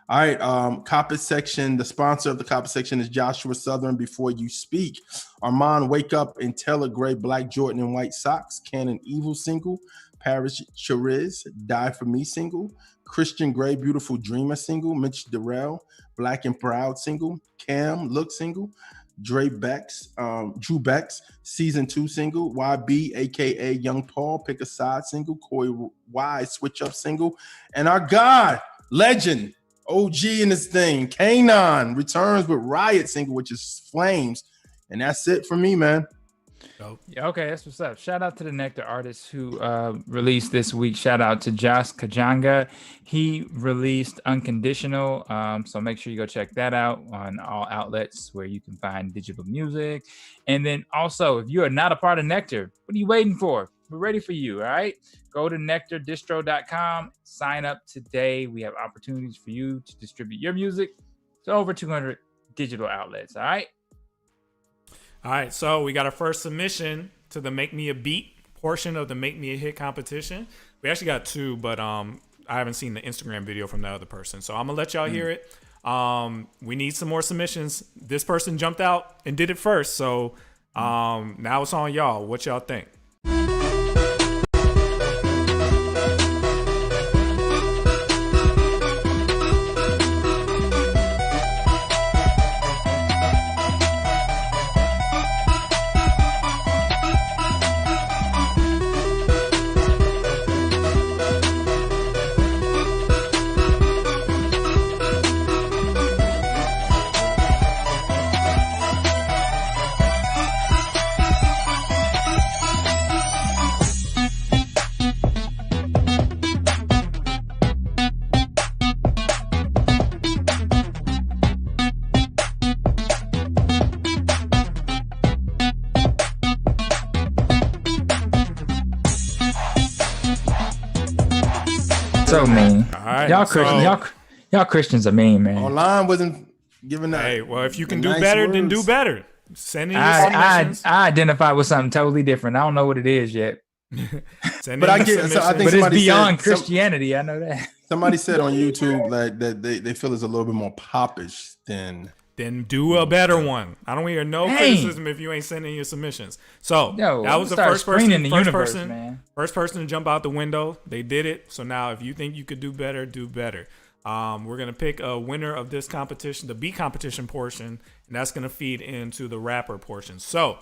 All right, Copper Section. The sponsor of the Copper Section is Joshua Southern. Before you speak, Armand Wake Up in Taylor Gray, Black Jordan and White Socks, Canon Evil single, Paris Cheriz, Die For Me single, Christian Gray, Beautiful Dreamer single, Mitch Durrell, Black and Proud single, Cam Look single, Drew Beck's Season 2 single, YB, aka Young Paul, Pick a Side single, Corey Y, Switch Up single, and our God, legend, OG in this thing, Kanon returns with Riot single, which is Flames. And that's it for me, man. Yeah, okay, that's what's up. Shout out to the Nectar artists who released this week. Shout out to Josh Kajanga. He released Unconditional. So make sure you go check that out on all outlets where you can find digital music. And then also, if you are not a part of Nectar, what are you waiting for? We're ready for you, all right? Go to nectardistro.com. Sign up today. We have opportunities for you to distribute your music to over 200 digital outlets, all right? All right, so we got our first submission to the Make Me a Beat portion of the Make Me a Hit competition. We actually got 2, but I haven't seen the Instagram video from the other person. So I'm going to let y'all hear it. We need some more submissions. This person jumped out and did it first. So now it's on y'all. What y'all think? So mean. All right, y'all Christians are mean, man. Online wasn't giving that. Hey, well, if you can do nice better, then words. do better. Send in your I submissions. identify with something totally different. I don't know what it is yet. Send But in I your get. So I submissions. think But it's somebody beyond said, Christianity. I know that. Somebody said on YouTube like that they feel it's a little bit more popish than then do a better one. I don't hear no criticism if you ain't sending your submissions. So that was the first person to jump out the window. They did it. So now if you think you could do better, do better. We're going to pick a winner of this competition, the beat competition portion, and that's going to feed into the rapper portion. So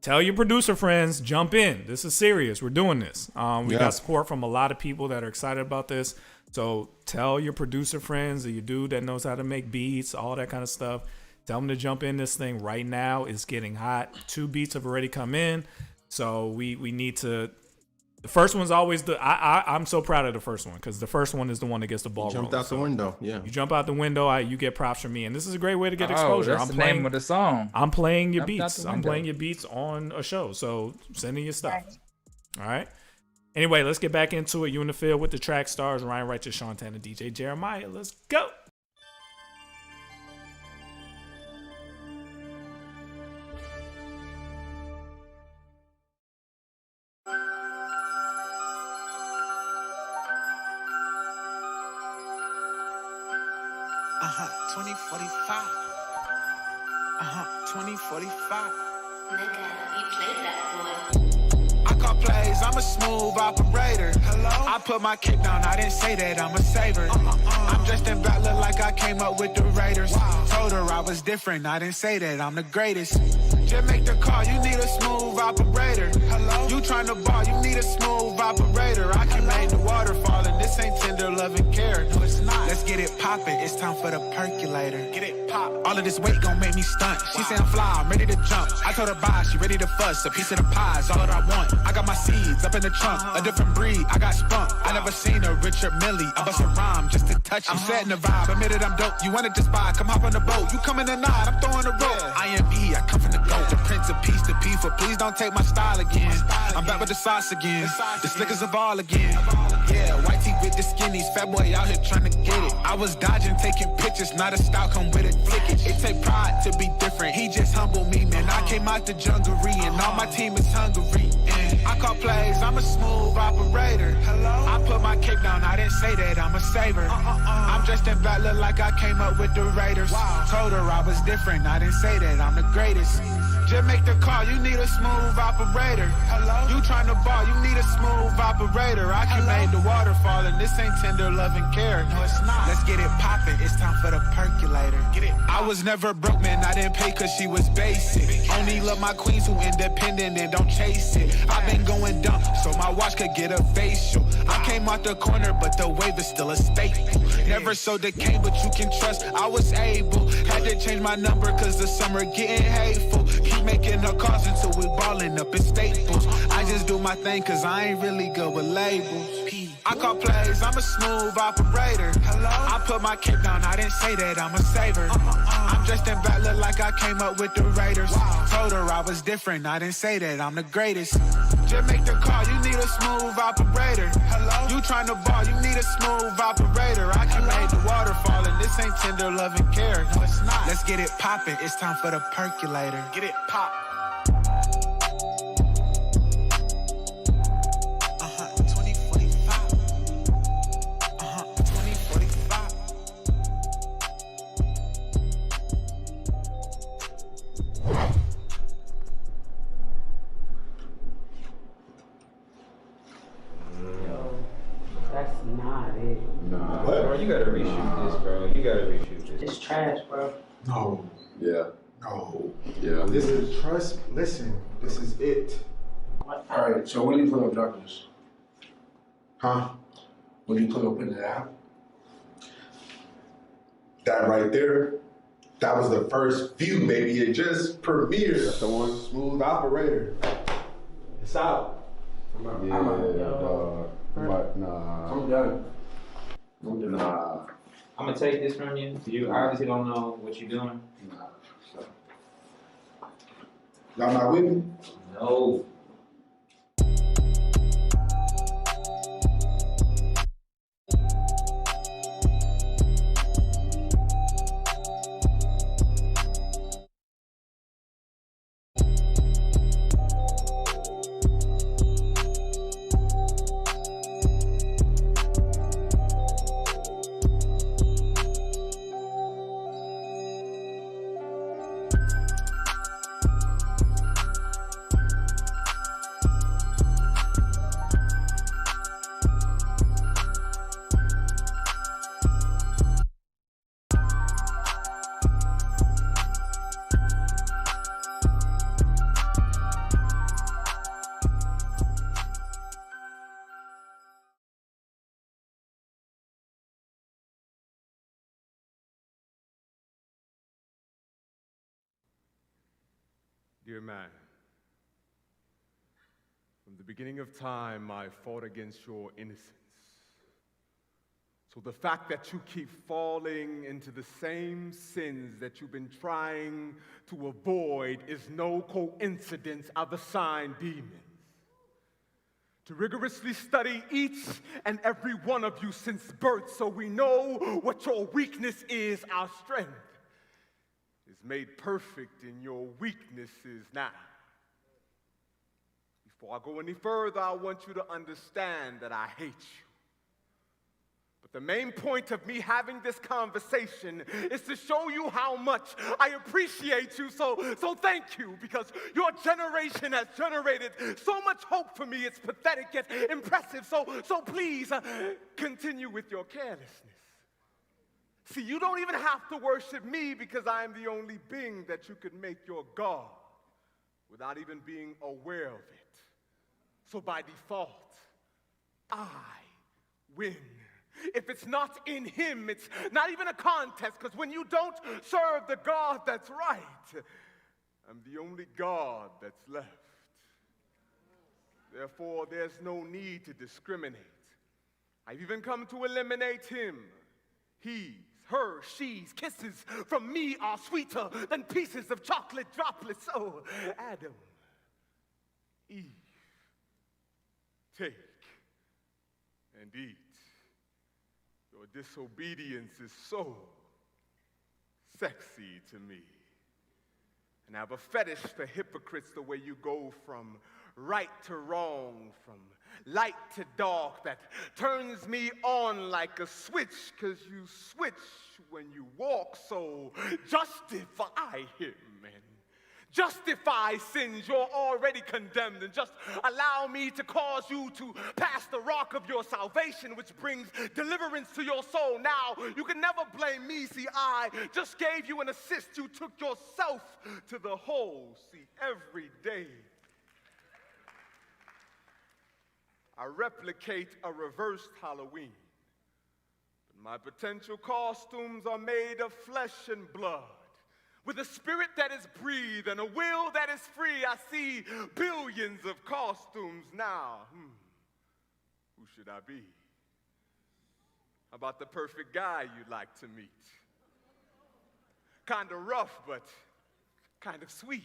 tell your producer friends, jump in. This is serious. We're doing this. We got support from a lot of people that are excited about this. So tell your producer friends, your dude that knows how to make beats, all that kind of stuff. Tell them to jump in this thing right now. It's getting hot. 2 beats have already come in. So we need to. The first one's always I'm so proud of the first one because the first one is the one that gets the ball rolling. Jumped out the window. Yeah. You jump out the window, you get props from me. And this is a great way to get exposure. That's the name of the song. I'm playing your beats. I'm playing your beats on a show. So send in your stuff. All right. Anyway, let's get back into it. You in the field with the track stars, Ryan Righteous, Sean Tanner, DJ Jeremiah. Let's go. Uh-huh, 2045. 2045. Nigga, you played that boy. I call plays, I'm a smooth operator. Hello? I put my kick down, I didn't say that, I'm a saver. I'm dressed in black, look like I came up with the Raiders. Told her I was different, I didn't say that, I'm the greatest. Just make the call, you need a smooth operator. Hello? You tryna ball, you need a smooth operator. I can make the water fall, and this ain't tender love and care. No, it's not. Let's get it poppin', it's time for the percolator. Get it pop. All of this weight gon' make me stunt. She say I'm fly, I'm ready to jump. I told her bye, she ready to fuss. A piece of the pie is all that I want. I got my seeds up in the trunk, a different breed, I got spunk. I never seen a Richard Millie. I bust a rhyme just to touch you. I'm setting the vibe, admitted I'm dope. You wanted to spy, come hop on the boat. You come in the night, I'm throwing the rope. I am E, I come from the GOAT. The Prince of Peace, the P for please don't take my style again. I'm back with the sauce again, the slickers of all again. Yeah, white tee with the skinnies, fat boy out here trying to get it. I was dodging, taking pictures, not a style, come with it, flickage. It take pride to be different, he just humbled me, man. I came out the jungery and all my team is hungry. I call plays, I'm a smooth operator. Hello? I put my kick down, I didn't say that, I'm a saver. I'm dressed in black, look like I came up with the Raiders. Told her I was different, I didn't say that, I'm the greatest. Just make the call, you need a smooth operator. Hello? You tryna ball, you need a smooth operator. I can make the water fall, and this ain't tender love and care. No, it's not. Let's get it poppin', it's time for the percolator. Get it. I was never broke, man, I didn't pay cause she was basic. Only love my queens who independent and don't chase it. I've been going dumb, so my watch could get a facial. I came out the corner, but the wave is still a staple. Never sold the cane, but you can trust I was able. Had to change my number cause the summer getting hateful. Keep making her calls until we ballin' up in Staples. I just do my thing cause I ain't really good with labels. I call plays, I'm a smooth operator. Hello? I put my kick down, I didn't say that, I'm a saver. I'm dressed in black, look like I came up with the Raiders. Told her I was different, I didn't say that, I'm the greatest. Just make the call, you need a smooth operator. Hello? You tryna ball, you need a smooth operator. I can make the water fall, and this ain't tender love and care. No, it's not. Let's get it poppin', it's time for the percolator. Get it pop. That's not it. Nah, bro, you gotta reshoot this, bro. You gotta reshoot this. It's trash, bro. No. Yeah. No. Yeah. This is trust. Listen, this is it. What? All right, so when do you plan on dropping this? Huh? When do you plan on putting it out? That right there, that was the first view, baby. It just premiered. That's the one, smooth operator. It's out. I'm out. Dog. But nah. I'm done. Nah. I'm gonna take this from you. You obviously don't know what you're doing. Nah. Y'all not with me? No. Dear man, from the beginning of time, I fought against your innocence. So the fact that you keep falling into the same sins that you've been trying to avoid is no coincidence. I've assigned demons to rigorously study each and every one of you since birth, so we know what your weakness is. Our strength is made perfect in your weaknesses now. Before I go any further, I want you to understand that I hate you. But the main point of me having this conversation is to show you how much I appreciate you. So thank you, because your generation has generated so much hope for me. It's pathetic yet impressive. So please continue with your carelessness. See, you don't even have to worship me, because I am the only being that you could make your God without even being aware of it. So by default, I win. If it's not in him, it's not even a contest, because when you don't serve the God that's right, I'm the only God that's left. Therefore, there's no need to discriminate. I've even come to eliminate him. He's, her, she's, kisses from me are sweeter than pieces of chocolate droplets. So, Adam, Eve, take and eat. Your disobedience is so sexy to me. And I have a fetish for hypocrites, the way you go from right to wrong, from light to dark, that turns me on like a switch, because you switch when you walk. So justify him and justify sins. You're already condemned, and just allow me to cause you to pass the rock of your salvation, which brings deliverance to your soul. Now, you can never blame me. See, I just gave you an assist. You took yourself to the hole. See, every day I replicate a reversed Halloween, but my potential costumes are made of flesh and blood. With a spirit that is breathed and a will that is free, I see billions of costumes now. Who should I be? How about the perfect guy you'd like to meet? Kind of rough, but kind of sweet.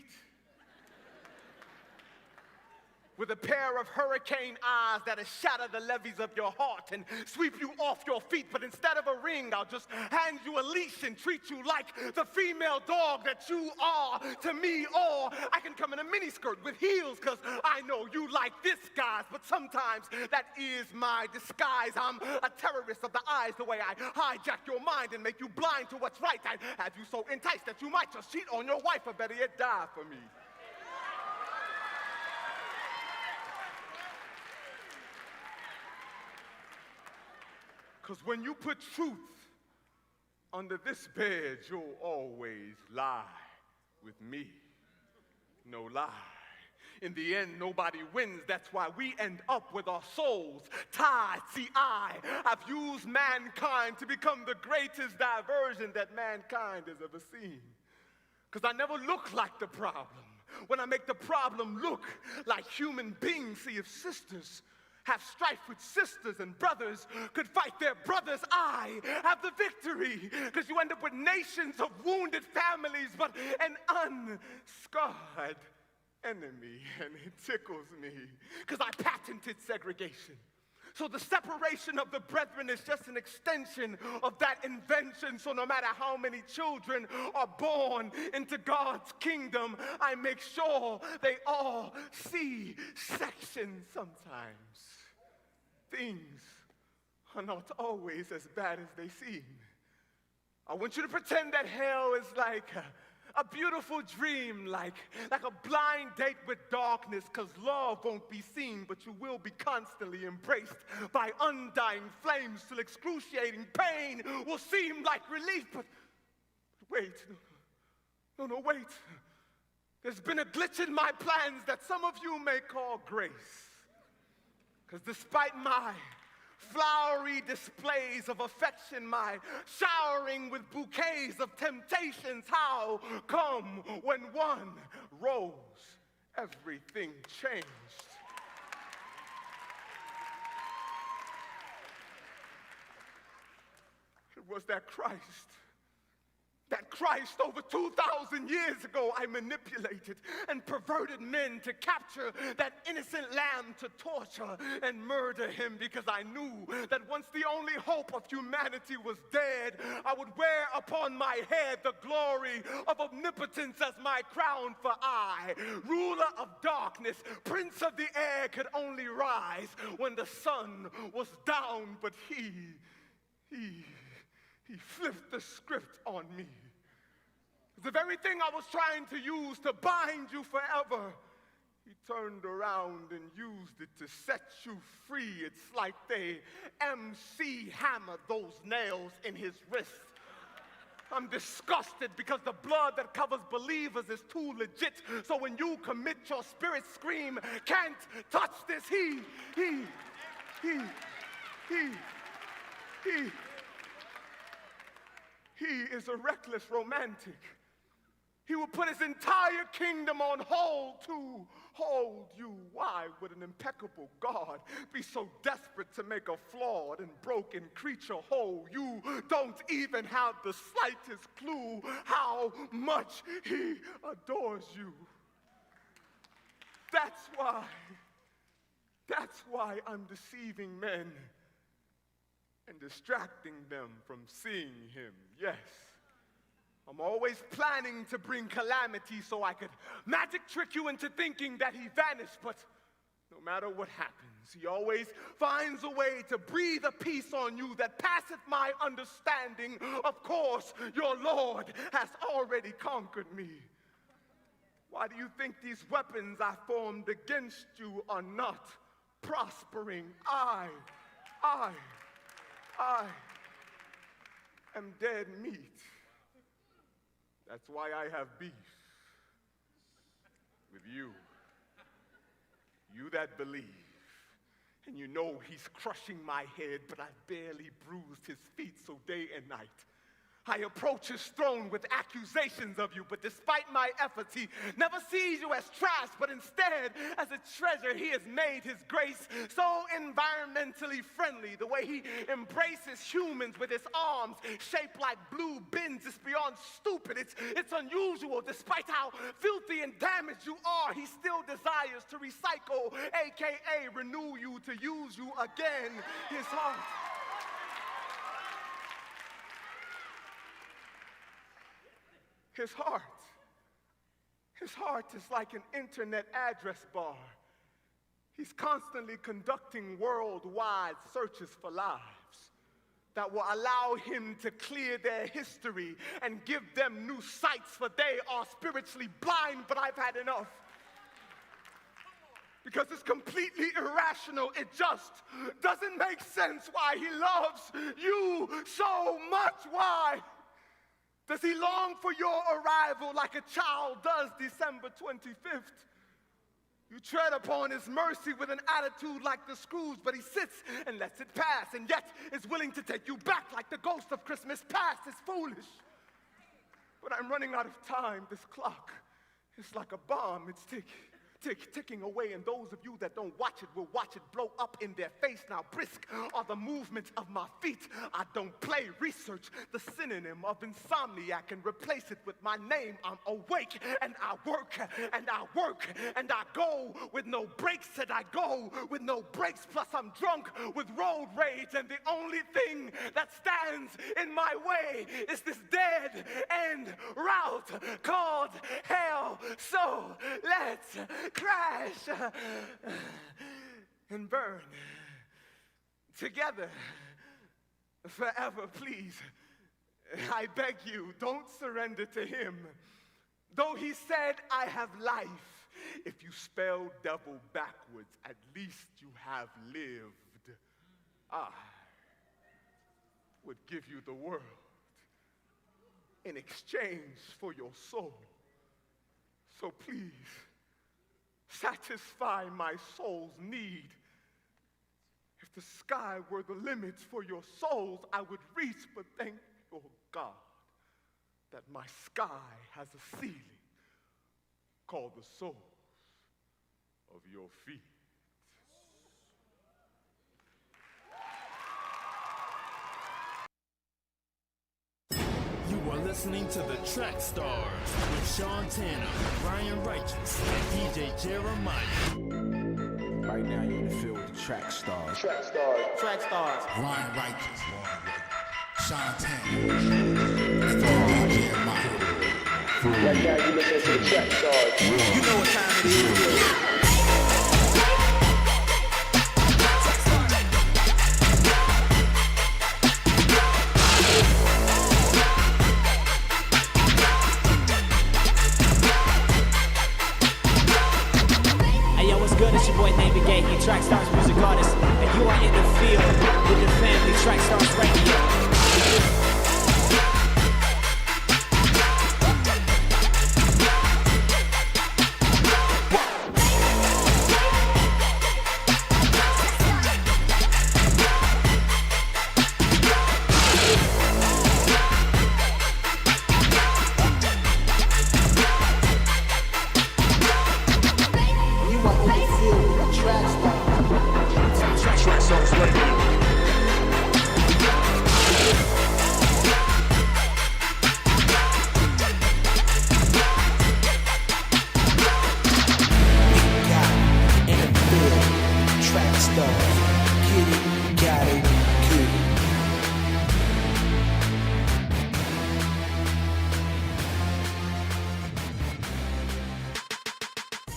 With a pair of hurricane eyes that'll shatter the levees of your heart and sweep you off your feet. But instead of a ring, I'll just hand you a leash and treat you like the female dog that you are to me. Or I can come in a miniskirt with heels, because I know you like this, guys. But sometimes that is my disguise. I'm a terrorist of the eyes, the way I hijack your mind and make you blind to what's right. I have you so enticed that you might just cheat on your wife, or better yet, die for me. Because when you put truth under this bed, you'll always lie with me. No lie. In the end, nobody wins. That's why we end up with our souls tied. See, I've used mankind to become the greatest diversion that mankind has ever seen. Because I never look like the problem. When I make the problem look like human beings. See, if sisters have strife with sisters and brothers could fight their brothers, I have the victory. Because you end up with nations of wounded families, but an unscarred enemy. And it tickles me, because I patented segregation. So the separation of the brethren is just an extension of that invention. So no matter how many children are born into God's kingdom, I make sure they all see section. Sometimes things are not always as bad as they seem. I want you to pretend that hell is like a beautiful dream, like a blind date with darkness, because love won't be seen, but you will be constantly embraced by undying flames till excruciating pain will seem like relief. But wait, no, wait. There's been a glitch in my plans that some of you may call grace. Because despite my flowery displays of affection, my showering with bouquets of temptations. How come when one rose, everything changed? It was that Christ over 2,000 years ago I manipulated and perverted men to capture that innocent lamb, to torture and murder him, because I knew that once the only hope of humanity was dead, I would wear upon my head the glory of omnipotence as my crown, for I, ruler of darkness, prince of the air, could only rise when the sun was down. But he flipped the script on me. The very thing I was trying to use to bind you forever, he turned around and used it to set you free. It's like they MC hammered those nails in his wrist. I'm disgusted because the blood that covers believers is too legit. So when you commit, your spirit scream, can't touch this. He is a reckless romantic. He will put his entire kingdom on hold to hold you. Why would an impeccable God be so desperate to make a flawed and broken creature whole? You don't even have the slightest clue how much he adores you. That's why I'm deceiving men and distracting them from seeing him. Yes, I'm always planning to bring calamity so I could magic trick you into thinking that he vanished. But no matter what happens, he always finds a way to breathe a peace on you that passeth my understanding. Of course, your Lord has already conquered me. Why do you think these weapons I formed against you are not prospering? I am dead meat. That's why I have beef with you. You that believe. And you know he's crushing my head, but I've barely bruised his feet, so day and night I approach his throne with accusations of you, but despite my efforts, he never sees you as trash, but instead as a treasure. He has made his grace so environmentally friendly. The way he embraces humans with his arms shaped like blue bins is beyond stupid. It's unusual. Despite how filthy and damaged you are, he still desires to recycle, aka renew you, to use you again. His heart. His heart is like an internet address bar. He's constantly conducting worldwide searches for lives that will allow him to clear their history and give them new sights, for they are spiritually blind. But I've had enough. Because it's completely irrational. It just doesn't make sense why he loves you so much. Why does he long for your arrival like a child does December 25th? You tread upon his mercy with an attitude like the Scrooge, but he sits and lets it pass, and yet is willing to take you back like the ghost of Christmas past. It's foolish. But I'm running out of time. This clock is like a bomb. It's ticking away, and those of you that don't watch it will watch it blow up in their face. Now brisk are the movements of my feet. I don't play. Research the synonym of insomniac and replace it with my name. I'm awake and I work and I work and I go with no breaks, and I go with no breaks. Plus I'm drunk with road rage, and the only thing that stands in my way is this dead end route called hell. So let's crash and burn together forever. Please, I beg you, don't surrender to him. Though he said, I have life, if you spell devil backwards, at least you have lived. I would give you the world in exchange for your soul. So please, satisfy my soul's need If the sky were the limits for your souls, I would reach, but thank your God that my sky has a ceiling called the soles of your feet. You are listening to the Track Stars with Sean Tanner, Ryan Righteous, and DJ Jeremiah. Right now, you're in the field with the Track Stars. Track Stars. Track Stars. Ryan Righteous, Sean Tanner, and DJ Jeremiah. Right now, you listen to the Track Stars. You know what time it is. It's your boy Navigate, you TRACKSTARZ music artist, and you are in the field with the family TRACKSTARZ Radio.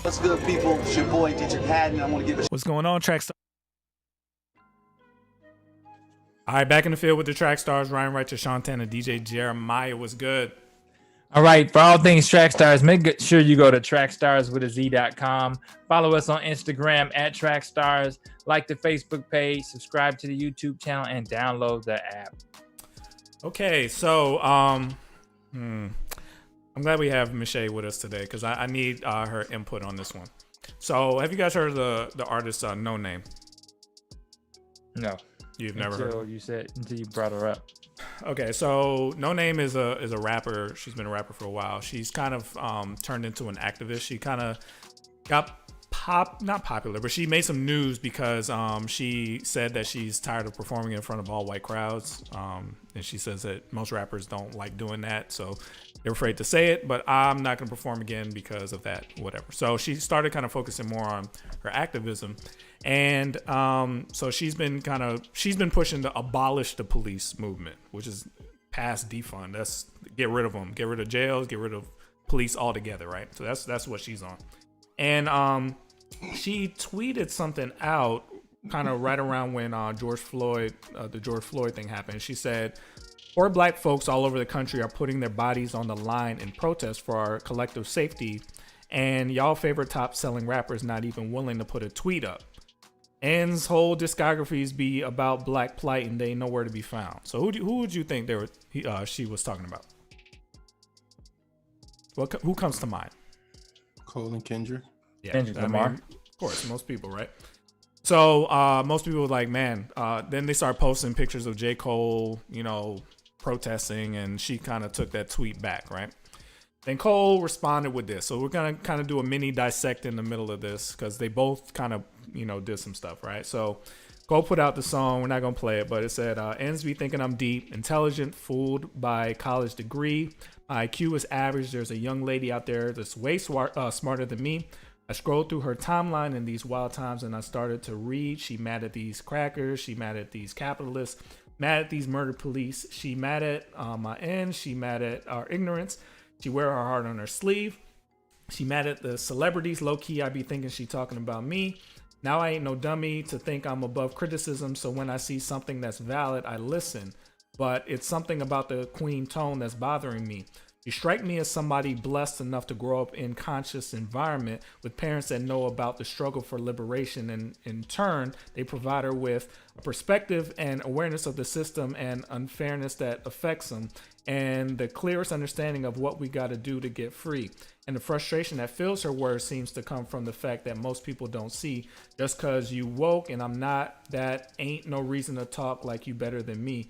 What's good, people? It's your boy DJ Haddon. I want to give a What's going on, TRACKSTARZ? All right, back in the field with the TRACKSTARZ, Ryan Righteous, Sean Tanner, DJ Jeremiah. What's good? All right, for all things TRACKSTARZ, make sure you go to trackstars.com. Follow us on Instagram at TRACKSTARZ. Like the Facebook page, subscribe to the YouTube channel, and download the app. Okay, so I'm glad we have Michelle with us today because I need her input on this one. So, have you guys heard of the artist Noname? No. You've never heard of her? You said until you brought her up. Okay, so Noname is a rapper. She's been a rapper for a while. She's kind of turned into an activist. She kind of got not popular, but she made some news because she said that she's tired of performing in front of all white crowds. And she says that most rappers don't like doing that, so they're afraid to say it, but I'm not going to perform again because of that, whatever. So she started kind of focusing more on her activism. And so she's been pushing the abolish the police movement, which is past defund. That's get rid of them, get rid of jails, get rid of police altogether, right? So that's what she's on. And she tweeted something out kind of right around when the George Floyd thing happened. She said, "Poor black folks all over the country are putting their bodies on the line in protest for our collective safety, and y'all favorite top selling rappers not even willing to put a tweet up. N's whole discographies be about black plight and they ain't nowhere to be found." So who would you think she was talking about? Who comes to mind? Cole and Kendrick. Yeah, Kendrick Lamar. Of course, most people, right? So most people were like, man. Then they started posting pictures of J. Cole, protesting, and she kind of took that tweet back, right? Then Cole responded with this. So we're gonna kind of do a mini dissect in the middle of this because they both kind of did some stuff, right? So Cole put out the song. We're not gonna play it, but it said, "Ends be thinking I'm deep, intelligent, fooled by college degree. My IQ is average. There's a young lady out there that's way smarter than me. I scrolled through her timeline in these wild times and I started to read. She mad at these crackers. She mad at these capitalists. Mad at these murder police. She mad at my ends. She mad at our ignorance. She wear her heart on her sleeve. She mad at the celebrities. Low key, I be thinking she talking about me. Now I ain't no dummy to think I'm above criticism. So when I see something that's valid, I listen. But it's something about the queen tone that's bothering me. You strike me as somebody blessed enough to grow up in conscious environment with parents that know about the struggle for liberation, and in turn, they provide her with a perspective and awareness of the system and unfairness that affects them, and the clearest understanding of what we got to do to get free. And the frustration that fills her words seems to come from the fact that most people don't see just because you woke and I'm not, that ain't no reason to talk like you better than me.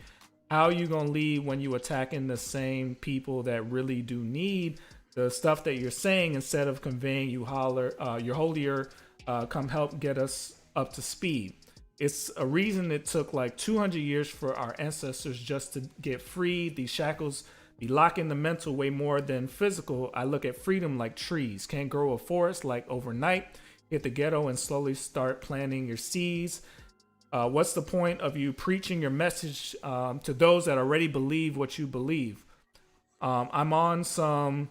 How you gonna lead when you attacking the same people that really do need the stuff that you're saying instead of conveying you're holier, come help get us up to speed. It's a reason it took like 200 years for our ancestors just to get free. These shackles be locking the mental way more than physical. I look at freedom like trees. Can't grow a forest like overnight. Hit the ghetto and slowly start planting your seeds. What's the point of you preaching your message to those that already believe what you believe? I'm on some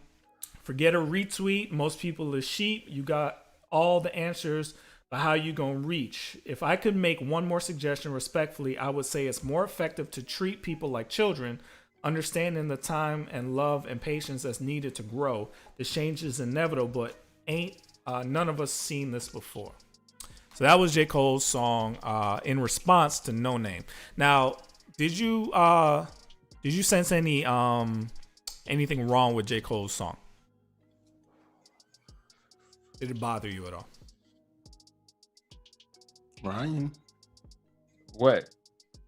forget a retweet. Most people is sheep. You got all the answers, but how you gonna reach? If I could make one more suggestion respectfully, I would say it's more effective to treat people like children, understanding the time and love and patience that's needed to grow. The change is inevitable, but ain't none of us seen this before. So that was J. Cole's song in response to Noname. Now, did you sense any anything wrong with J. Cole's song? Did it bother you at all? Ryan. What?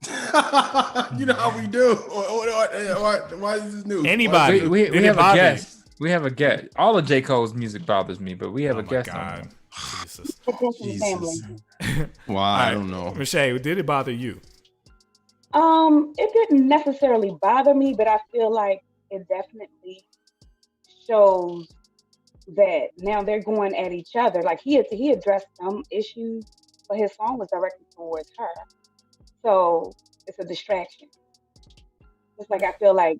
You know how we do. Why is this new? Anybody? We have a guest. We have a guest. All of J. Cole's music bothers me, but we have a guest on. Jesus. Jesus. Why? I don't know. Michelle, did it bother you? It didn't necessarily bother me, but I feel like it definitely shows that now they're going at each other. Like he addressed some issues, but his song was directed towards her. So it's a distraction. It's like I feel like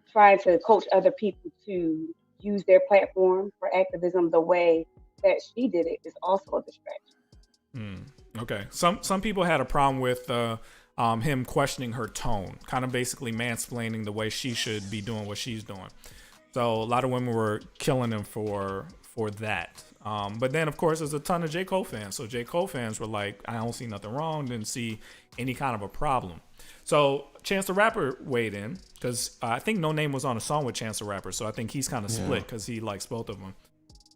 trying to coach other people to use their platform for activism the way that she did it is also a distraction. Okay. Some people had a problem with him questioning her tone, kind of basically mansplaining the way she should be doing what she's doing. So a lot of women were killing him for that. But then, of course, there's a ton of J. Cole fans. So J. Cole fans were like, I don't see nothing wrong, didn't see any kind of a problem. So Chance the Rapper weighed in because I think Noname was on a song with Chance the Rapper. So I think he's kind of split because he likes both of them.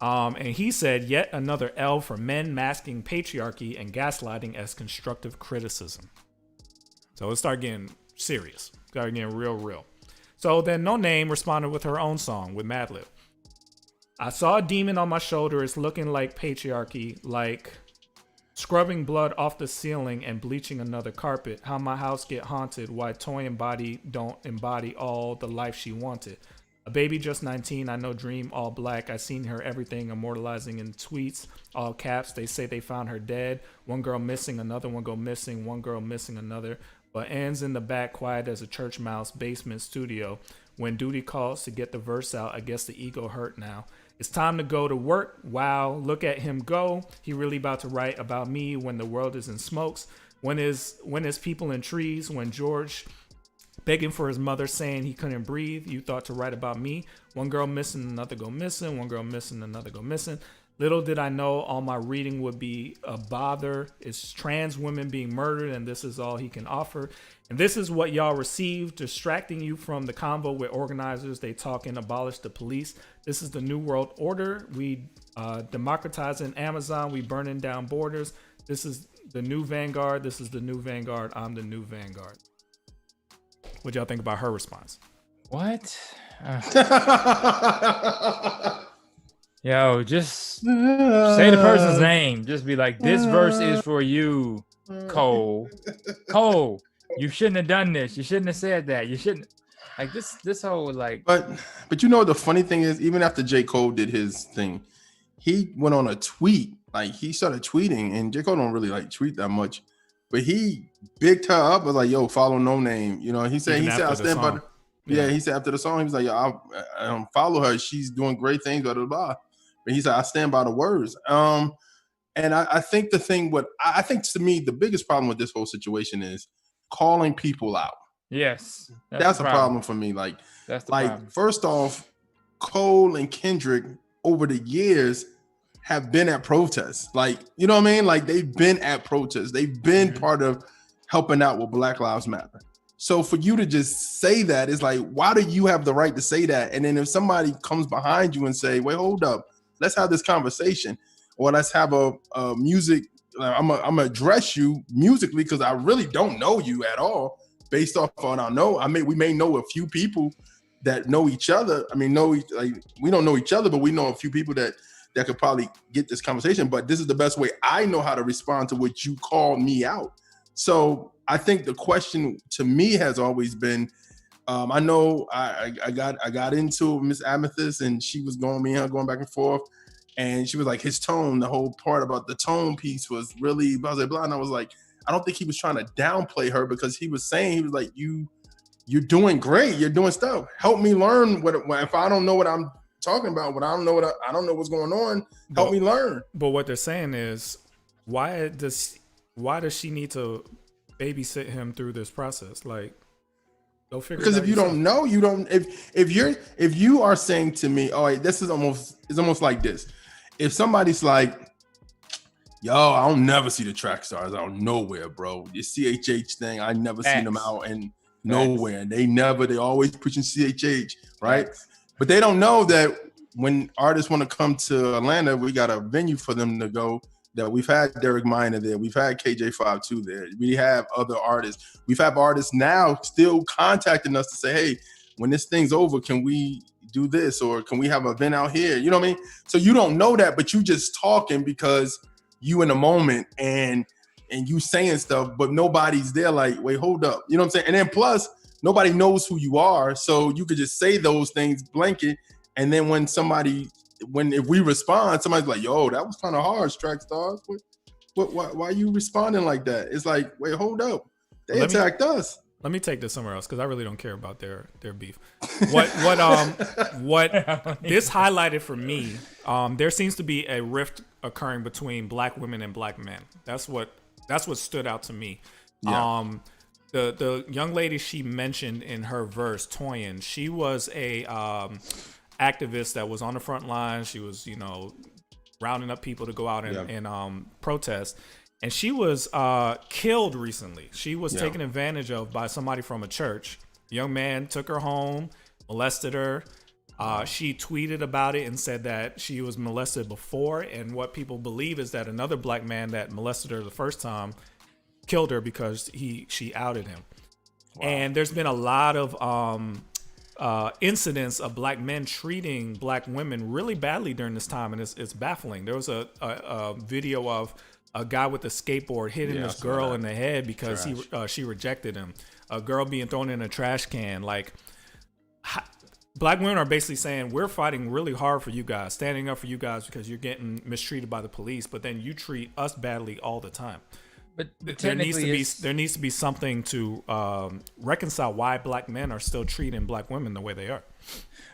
And he said, yet another L for men masking patriarchy and gaslighting as constructive criticism. So it started getting serious, started getting real. So then Noname responded with her own song with Madlib. I saw a demon on my shoulder. It's looking like patriarchy, like scrubbing blood off the ceiling and bleaching another carpet. How my house get haunted. Why toy and body don't embody all the life she wanted. A baby just 19, I know dream all black. I seen her everything immortalizing in tweets, all caps. They say they found her dead. One girl missing, another one go missing. One girl missing another. But ends in the back quiet as a church mouse basement studio. When duty calls to get the verse out, I guess the ego hurt now. It's time to go to work. Wow, look at him go. He really about to write about me when the world is in smokes. When is people in trees? When George begging for his mother saying he couldn't breathe. You thought to write about me. One girl missing, another go missing. One girl missing, another go missing. Little did I know all my reading would be a bother. It's trans women being murdered, and this is all he can offer. And this is what y'all received, distracting you from the convo with organizers. They talk and abolish the police. This is the new world order. We democratizing Amazon. We burning down borders. This is the new vanguard. This is the new vanguard. I'm the new vanguard. What y'all think about her response? What? Yo, just say the person's name. Just be like, this verse is for you, Cole. Cole, you shouldn't have done this. You shouldn't have said that. You shouldn't. Like this whole like. But you know the funny thing is, even after J. Cole did his thing, he went on a tweet. Like he started tweeting, and J. Cole don't really like tweet that much. But he bigged her up, was like, "Yo, follow Noname." You know, he said, "I stand by." He said after the song, he was like, "Yo, I follow her. She's doing great things." Blah blah blah. But he said, "I stand by the words." And I think the thing, I think to me, the biggest problem with this whole situation is calling people out. Yes, that's a problem for me. Like, that's the like problem. First off, Cole and Kendrick over the years have been at protests. Like, you know what I mean? Like they've been at protests. They've been part of helping out with Black Lives Matter. So for you to just say that, it's like, why do you have the right to say that? And then if somebody comes behind you and say, wait, hold up, let's have this conversation, or let's have a music, I'm gonna address you musically because I really don't know you at all. Based off on we may know a few people that know each other. I mean, we don't know each other, but we know a few people that could probably get this conversation. But this is the best way I know how to respond to what you called me out. So I think the question to me has always been, I know I got into Miss Amethyst and she was going back and forth, and she was like, his tone, the whole part about the tone piece was really blah blah blah. And I was like, I don't think he was trying to downplay her, because he was like, you're doing great, you're doing stuff. Help me learn if I don't know what I'm talking about, I don't know what's going on. Help me learn. But what they're saying is, why does she need to babysit him through this process? Like, go figure. Because if you don't know, you don't. If you are saying to me, oh, this is almost like this. If somebody's like, yo, I'll never see the TRACKSTARZ out nowhere, bro. The CHH thing, I never seen them out and nowhere. They always pushing CHH, right? But they don't know that when artists want to come to Atlanta, we got a venue for them to go. That we've had Derek Minor there, we've had KJ52 there, we have other artists. We've had artists now still contacting us to say, hey, when this thing's over, can we do this, or can we have an event out here? You know what I mean? So you don't know that, but you just talking because you in the moment and you saying stuff, but nobody's there like, wait, hold up. You know what I'm saying? And then plus, nobody knows who you are. So you could just say those things blanket. And then if we respond, somebody's like, yo, that was kind of harsh, TRACKSTARZ. Why are you responding like that? It's like, wait, hold up. They attacked us. Let me take this somewhere else, because I really don't care about their beef. What this highlighted for me, there seems to be a rift occurring between Black women and Black men. That's what stood out to me. Yeah. The young lady she mentioned in her verse, Toyin, she was a activist that was on the front line. She was, rounding up people to go out and protest. And she was killed recently. She was taken advantage of by somebody from a church. The young man took her home, molested her. She tweeted about it and said that she was molested before. And what people believe is that another Black man that molested her the first time killed her because she outed him. Wow. And there's been a lot of incidents of Black men treating Black women really badly during this time, and it's baffling. There was a video of a guy with a skateboard hitting this girl in the head because she rejected him. A girl being thrown in a trash can. Like, Black women are basically saying, we're fighting really hard for you guys, standing up for you guys because you're getting mistreated by the police, but then you treat us badly all the time. But there needs to be something to reconcile why Black men are still treating Black women the way they are.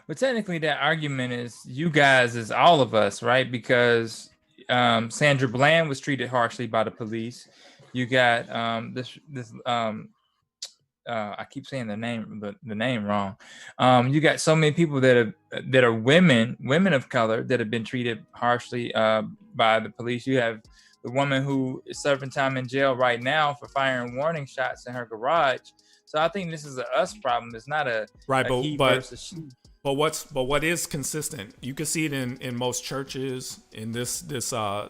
But technically, that argument is you guys is all of us, right? Because Sandra Bland was treated harshly by the police. You got I keep saying the name wrong. You got so many people that are women of color that have been treated harshly by the police. You have the woman who is serving time in jail right now for firing warning shots in her garage. So I think this is a us problem. It's not a he versus she. But what is consistent? You can see it in most churches, in this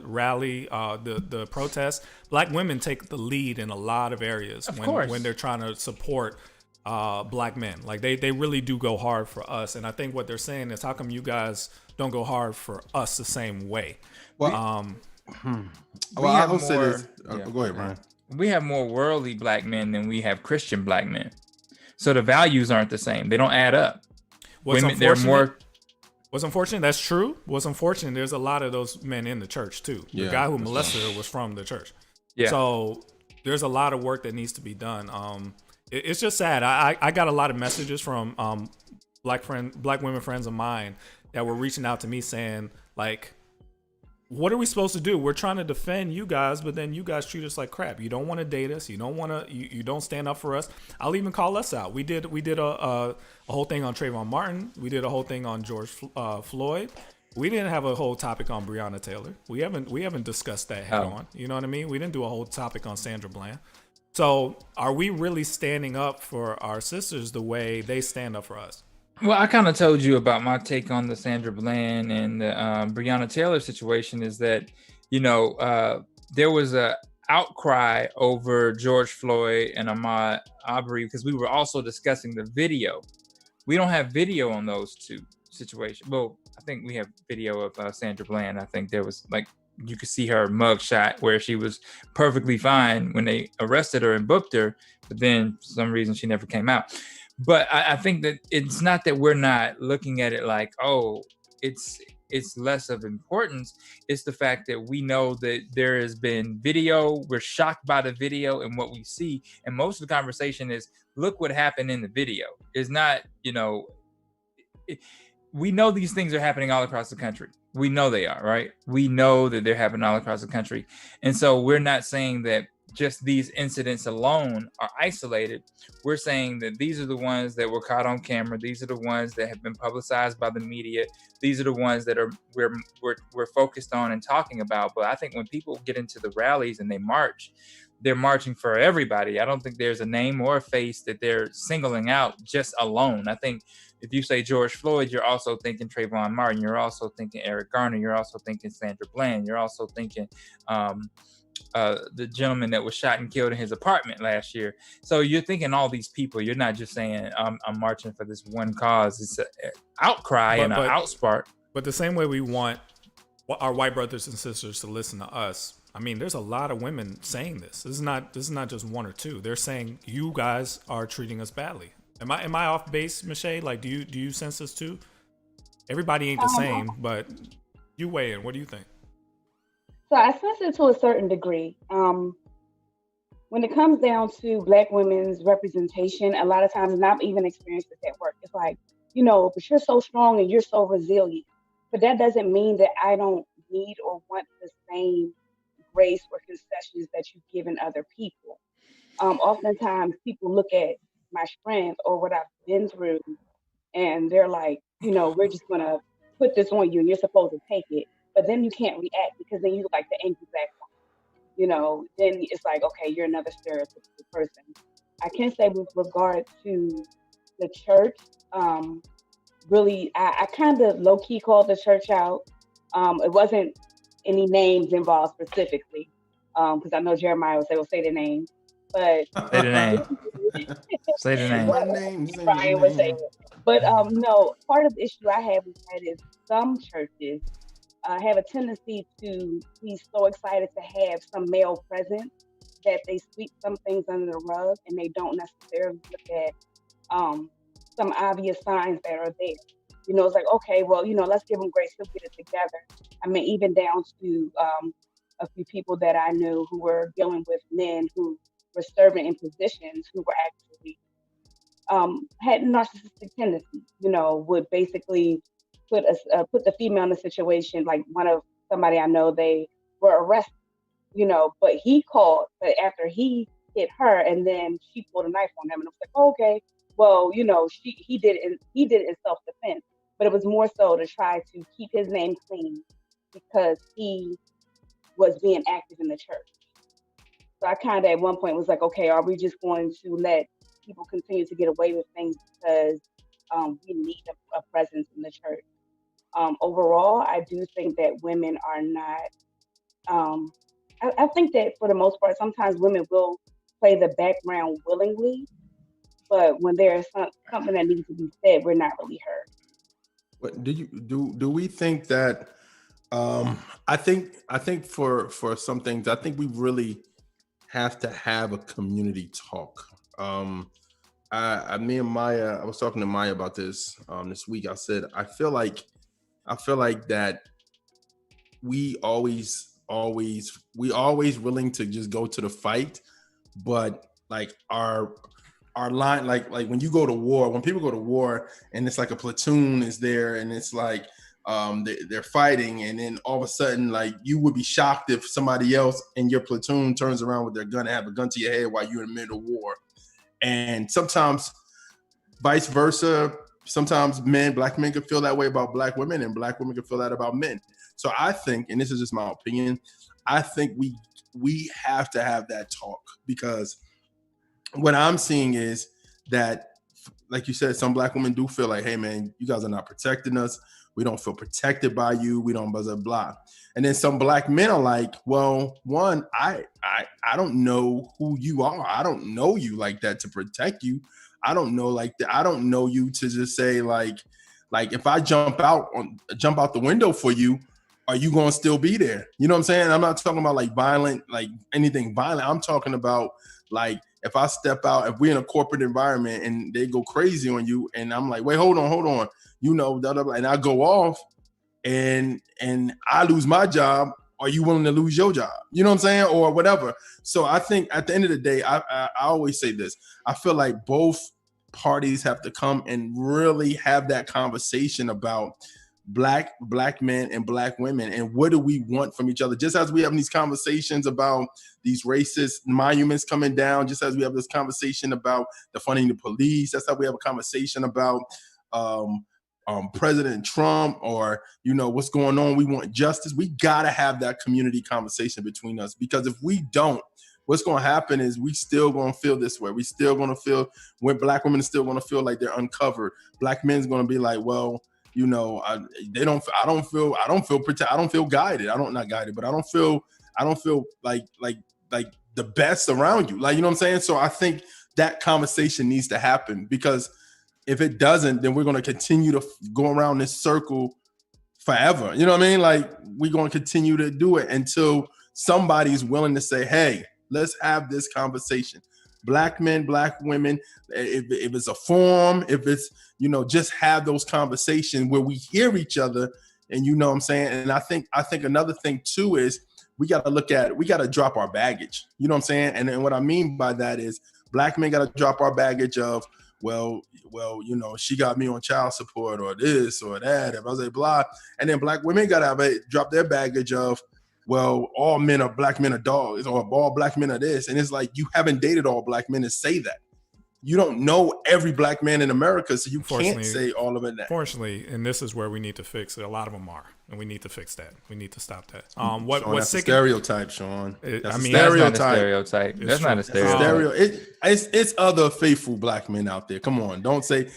rally, the protest. Black women take the lead in a lot of areas when they're trying to support Black men. Like they really do go hard for us. And I think what they're saying is, how come you guys don't go hard for us the same way? Well, I'll say this. Go ahead, Brian. We have more worldly Black men than we have Christian Black men. So the values aren't the same. They don't add up. What's unfortunate, that's true. What's unfortunate, there's a lot of those men in the church too. The guy who molested her was from the church. Yeah. So there's a lot of work that needs to be done. It's just sad. I got a lot of messages from Black women friends of mine that were reaching out to me saying, like, what are we supposed to do? We're trying to defend you guys, but then you guys treat us like crap. You don't want to date us. You don't want to. You don't stand up for us. I'll even call us out. We did a whole thing on Trayvon Martin. We did a whole thing on George Floyd. We didn't have a whole topic on Breonna Taylor. We haven't discussed that head on. You know what I mean? We didn't do a whole topic on Sandra Bland. So are we really standing up for our sisters the way they stand up for us? Well, I kind of told you about my take on the Sandra Bland and the Breonna Taylor situation is that, there was a outcry over George Floyd and Ahmaud Arbery because we were also discussing the video. We don't have video on those two situations. Well, I think we have video of Sandra Bland. I think there was you could see her mugshot where she was perfectly fine when they arrested her and booked her, but then for some reason she never came out. But I think that it's not that we're not looking at it like, oh, it's less of importance. It's the fact that we know that there has been video. We're shocked by the video and what we see. And most of the conversation is, look what happened in the video. It's not, we know these things are happening all across the country. We know they are, right? We know that they're happening all across the country. And so we're not saying that just these incidents alone are isolated. We're saying that these are the ones that were caught on camera. These are the ones that have been publicized by the media. These are the ones that we're focused on and talking about. But I think when people get into the rallies and they march, they're marching for everybody. I don't think there's a name or a face that they're singling out just alone. I think if you say George Floyd, you're also thinking Trayvon Martin. You're also thinking Eric Garner. You're also thinking Sandra Bland. You're also thinking the gentleman that was shot and killed in his apartment last year. So you're thinking all these people. You're not just saying I'm marching for this one cause. It's an outcry and an outspark. But the same way we want our white brothers and sisters to listen to us. I mean, there's a lot of women saying this. This is not just one or two. They're saying you guys are treating us badly. Am I off base, Michelle? Like, do you sense this too? Everybody ain't the same, but you weigh in. What do you think? So I sense it to a certain degree. When it comes down to Black women's representation, a lot of times, and I've even experienced this at work, it's like, but you're so strong and you're so resilient. But that doesn't mean that I don't need or want the same grace or concessions that you've given other people. Oftentimes people look at my strength or what I've been through and they're like, we're just going to put this on you and you're supposed to take it. But then you can't react because then you look like the angry Black woman. Then it's like, okay, you're another stereotypical person. I can say with regard to the church, really, I kind of low-key called the church out. It wasn't any names involved specifically, because I know Jeremiah will say the name. But say the name. Say the name. Brian would say it. But no, part of the issue I have with that is some churches have a tendency to be so excited to have some male presence that they sweep some things under the rug and they don't necessarily look at some obvious signs that are there. It's like, okay, well, let's give them grace, we'll get it together. I mean, even down to a few people that I knew who were dealing with men who were serving in positions who were actually had narcissistic tendencies, would basically put the female in a situation like somebody I know, they were arrested, but he called, but after he hit her and then she pulled a knife on him and it was like, oh, okay, well, he did it in self-defense, but it was more so to try to keep his name clean because he was being active in the church. So I kind of at one point was like, okay, are we just going to let people continue to get away with things because we need a presence in the church? Overall, I do think that women are not, I think that for the most part, sometimes women will play the background willingly, but when there's something that needs to be said, we're not really heard. What do we think that, I think for some things, I think we really have to have a community talk. Me and Maya, I was talking to Maya about this this week. I said, I feel like that we always willing to just go to the fight, but like our line, like when you go to war, when people go to war and it's like a platoon is there and it's like, they're fighting, and then all of a sudden, like, you would be shocked if somebody else in your platoon turns around with their gun and have a gun to your head while you're in the middle of war. And sometimes vice versa. Sometimes black men can feel that way about black women, and black women can feel that about men. So I think, and this is just my opinion, I think we have to have that talk, because what I'm seeing is that, like you said, some black women do feel like, hey man, you guys are not protecting us. We don't feel protected by you. We don't blah, blah, blah. And then some black men are like, well, one, I don't know who you are. I don't know you like that to protect you. I don't know like that. I don't know you to just say like if I jump out the window for you, are you going to still be there? You know what I'm saying? I'm not talking about like violent, like anything violent. I'm talking about like, if I step out, if we're in a corporate environment and they go crazy on you, and I'm like, wait, hold on, you know, blah, blah, blah, and I go off and I lose my job, are you willing to lose your job? You know what I'm saying? Or whatever. So I think at the end of the day, I always say this. I feel like both parties have to come and really have that conversation about black men and black women, and what do we want from each other. Just as we have these conversations about these racist monuments coming down, just as we have this conversation about defunding the police, that's how we have a conversation about President Trump, or, you know, what's going on. We want justice. We gotta have that community conversation between us, because if we don't, what's going to happen is we still going to feel this way. We still going to feel, when black women are still going to feel like they're uncovered. Black men's going to be like, well, you know, I don't feel guided. Not guided, but I don't feel like the best around you. Like, you know what I'm saying? So I think that conversation needs to happen, because if it doesn't, then we're going to continue to go around this circle forever. You know what I mean? Like, we're going to continue to do it until somebody's willing to say, hey, let's have this conversation. Black men, black women, if it's a forum, if it's, you know, just have those conversations where we hear each other, and you know what I'm saying? And I think another thing too is we got to drop our baggage. You know what I'm saying? And what I mean by that is black men got to drop our baggage of, well, you know, she got me on child support, or this or that, if I say blah. And then black women got to drop their baggage of, well, all black men are dogs, or all black men are this. And it's like, you haven't dated all black men to say that. You don't know every black man in America, so you can't say all of it. Fortunately, and this is where we need to fix it. A lot of them are, and we need to fix that. We need to stop that. Sean, that's a stereotype, Sean. That's a stereotype. That's not a stereotype. It's other faithful black men out there. Come on, don't say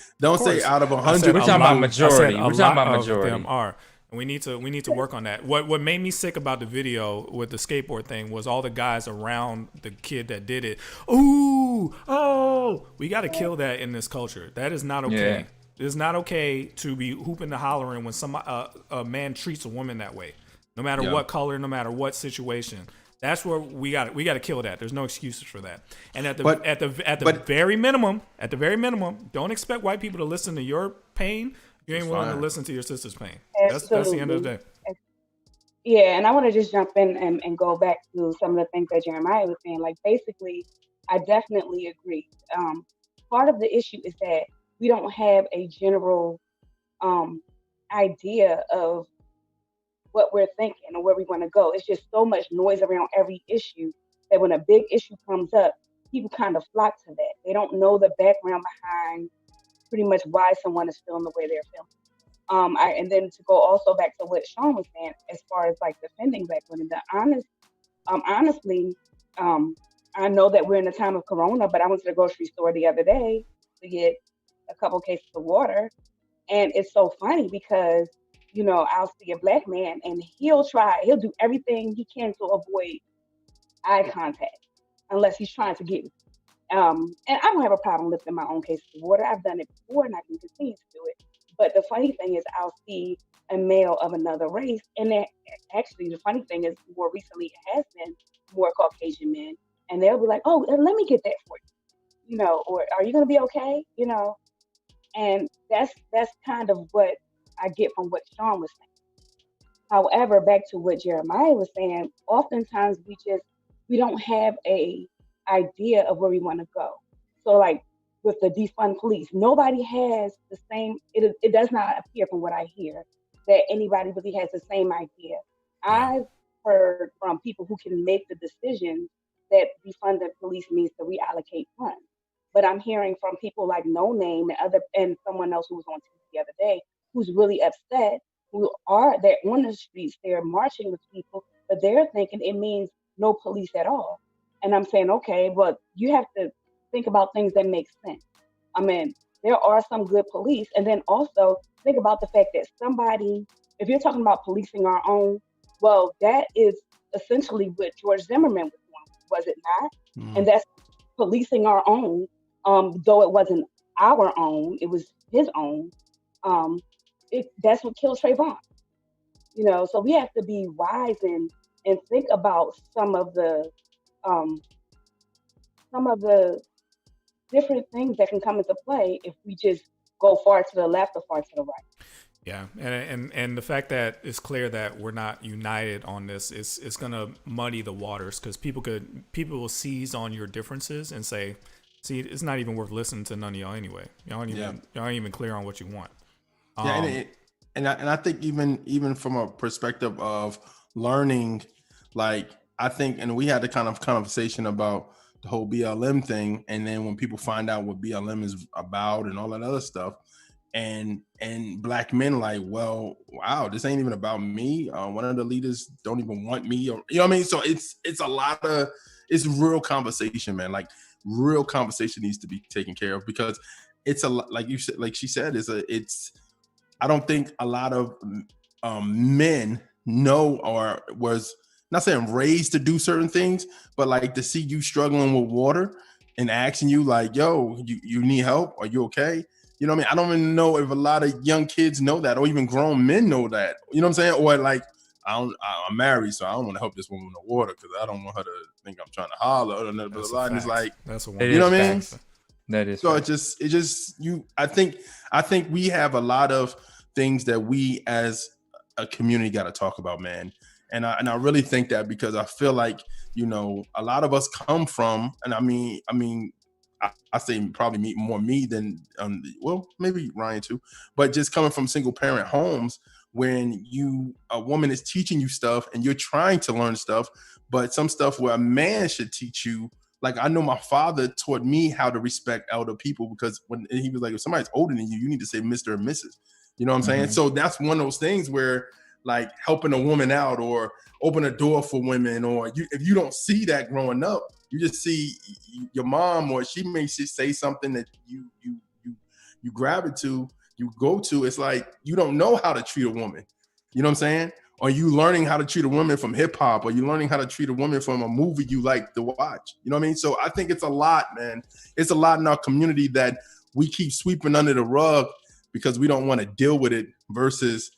out of 100. We're talking about majority. We're talking about majority. Them are. And we need to work on that. What made me sick about the video with the skateboard thing was all the guys around the kid that did it. Ooh, oh, we got to kill that in this culture. That is not okay. Yeah. It is not okay to be hooping and hollering when a man treats a woman that way, no matter what color, no matter what situation. That's where we got to kill that. There's no excuses for that. And at the very minimum, don't expect white people to listen to your pain. You ain't willing to listen to your sister's pain. That's the end of the day. Yeah, and I want to just jump in and go back to some of the things that Jeremiah was saying. Like, basically, I definitely agree. Part of the issue is that we don't have a general idea of what we're thinking or where we want to go. It's just so much noise around every issue that when a big issue comes up, people kind of flock to that. They don't know the background behind pretty much why someone is feeling the way they're feeling. And then to go also back to what Sean was saying, as far as like defending black women, honestly, I know that we're in a time of Corona, but I went to the grocery store the other day to get a couple cases of water. And it's so funny because, you know, I'll see a black man and he'll do everything he can to avoid eye contact unless he's trying to get me. And I don't have a problem lifting my own case of water. I've done it before and I can continue to do it. But the funny thing is I'll see a male of another race. And then actually the funny thing is more recently it has been more Caucasian men. And they'll be like, oh, let me get that for you. You know, or are you going to be okay? You know, and that's kind of what I get from what Sean was saying. However, back to what Jeremiah was saying, oftentimes we don't have a idea of where we want to go. So like with the defund police, nobody has the same, it does not appear from what I hear that anybody really has the same idea. I've heard from people who can make the decisions that defund the police means to reallocate funds. But I'm hearing from people like Noname and someone else who was on TV the other day who's really upset, they're on the streets, they're marching with people, but they're thinking it means no police at all. And I'm saying, okay, but you have to think about things that make sense. I mean, there are some good police, and then also think about the fact that if you're talking about policing our own, well, that is essentially what George Zimmerman was doing, was it not? And that's policing our own, though it wasn't our own, it was his own. That's what killed Trayvon. So we have to be wise and think about some of the different things that can come into play if we just go far to the left or far to the right. Yeah, and the fact that it's clear that we're not united on this is gonna muddy the waters, because people will seize on your differences and say, see, it's not even worth listening to none of y'all anyway. Y'all ain't even clear on what you want. And I think even from a perspective of learning, like I think, and we had a kind of conversation about the whole BLM thing, and then when people find out what BLM is about and all that other stuff, and black men like, well, wow, this ain't even about me. One of the leaders don't even want me, or you know what I mean. So it's real conversation, man. Like real conversation needs to be taken care of, because it's like you said, like she said, I don't think a lot of men know or was not saying raised to do certain things, but like to see you struggling with water and asking you like, yo, you need help? Are you okay? You know what I mean? I don't even know if a lot of young kids know that, or even grown men know that. You know what I'm saying? Or like, I'm married, so I don't want to help this woman with water because I don't want her to think I'm trying to holler. And it's like, that's a you know what I mean? That is so. It just I think we have a lot of things that we as a community got to talk about, man. And I really think that, because I feel like, a lot of us come from, and I mean, I say probably more me than, well, maybe Ryan too, but just coming from single parent homes, when a woman is teaching you stuff and you're trying to learn stuff, but some stuff where a man should teach you. Like, I know my father taught me how to respect elder people, because when he was like, if somebody's older than you, you need to say Mr. and Mrs. You know what I'm saying? So that's one of those things where, like, helping a woman out or open a door for women, or if you don't see that growing up, you just see your mom, or she may say something that you grab to, you go to. It's like, you don't know how to treat a woman. You know what I'm saying? Are you learning how to treat a woman from hip hop? Are you learning how to treat a woman from a movie you like to watch? You know what I mean? So I think it's a lot, man. It's a lot in our community that we keep sweeping under the rug because we don't want to deal with it, versus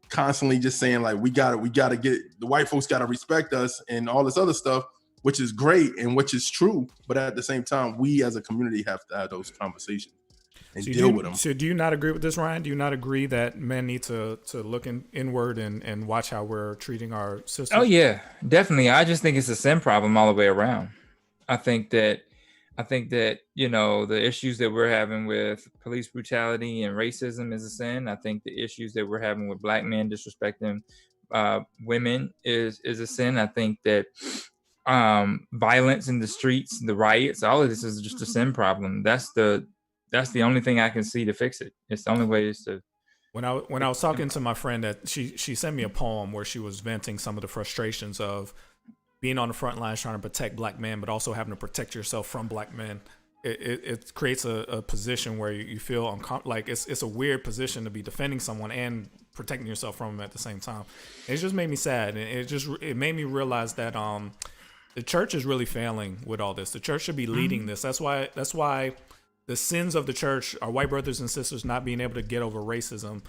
constantly just saying like, we gotta get, the white folks gotta respect us and all this other stuff, which is great and which is true. But at the same time, we as a community have to have those conversations and deal with them. So do you not agree with this, Ryan? Do you not agree that men need to look inward and watch how we're treating our sisters? Oh yeah, definitely. I just think it's a sin problem all the way around. I think that the issues that we're having with police brutality and racism is a sin. I think the issues that we're having with black men disrespecting women is a sin. I think that violence in the streets, the riots, all of this is just a sin problem. That's the only thing I can see to fix it. It's the only way is to. When I was talking to my friend, that she sent me a poem where she was venting some of the frustrations of being on the front lines trying to protect black men, but also having to protect yourself from black men. It creates a position where you feel like it's a weird position to be defending someone and protecting yourself from them at the same time. It just made me sad, and it made me realize that the church is really failing with all this. The church should be leading this. That's why the sins of the church are white brothers and sisters not being able to get over racism.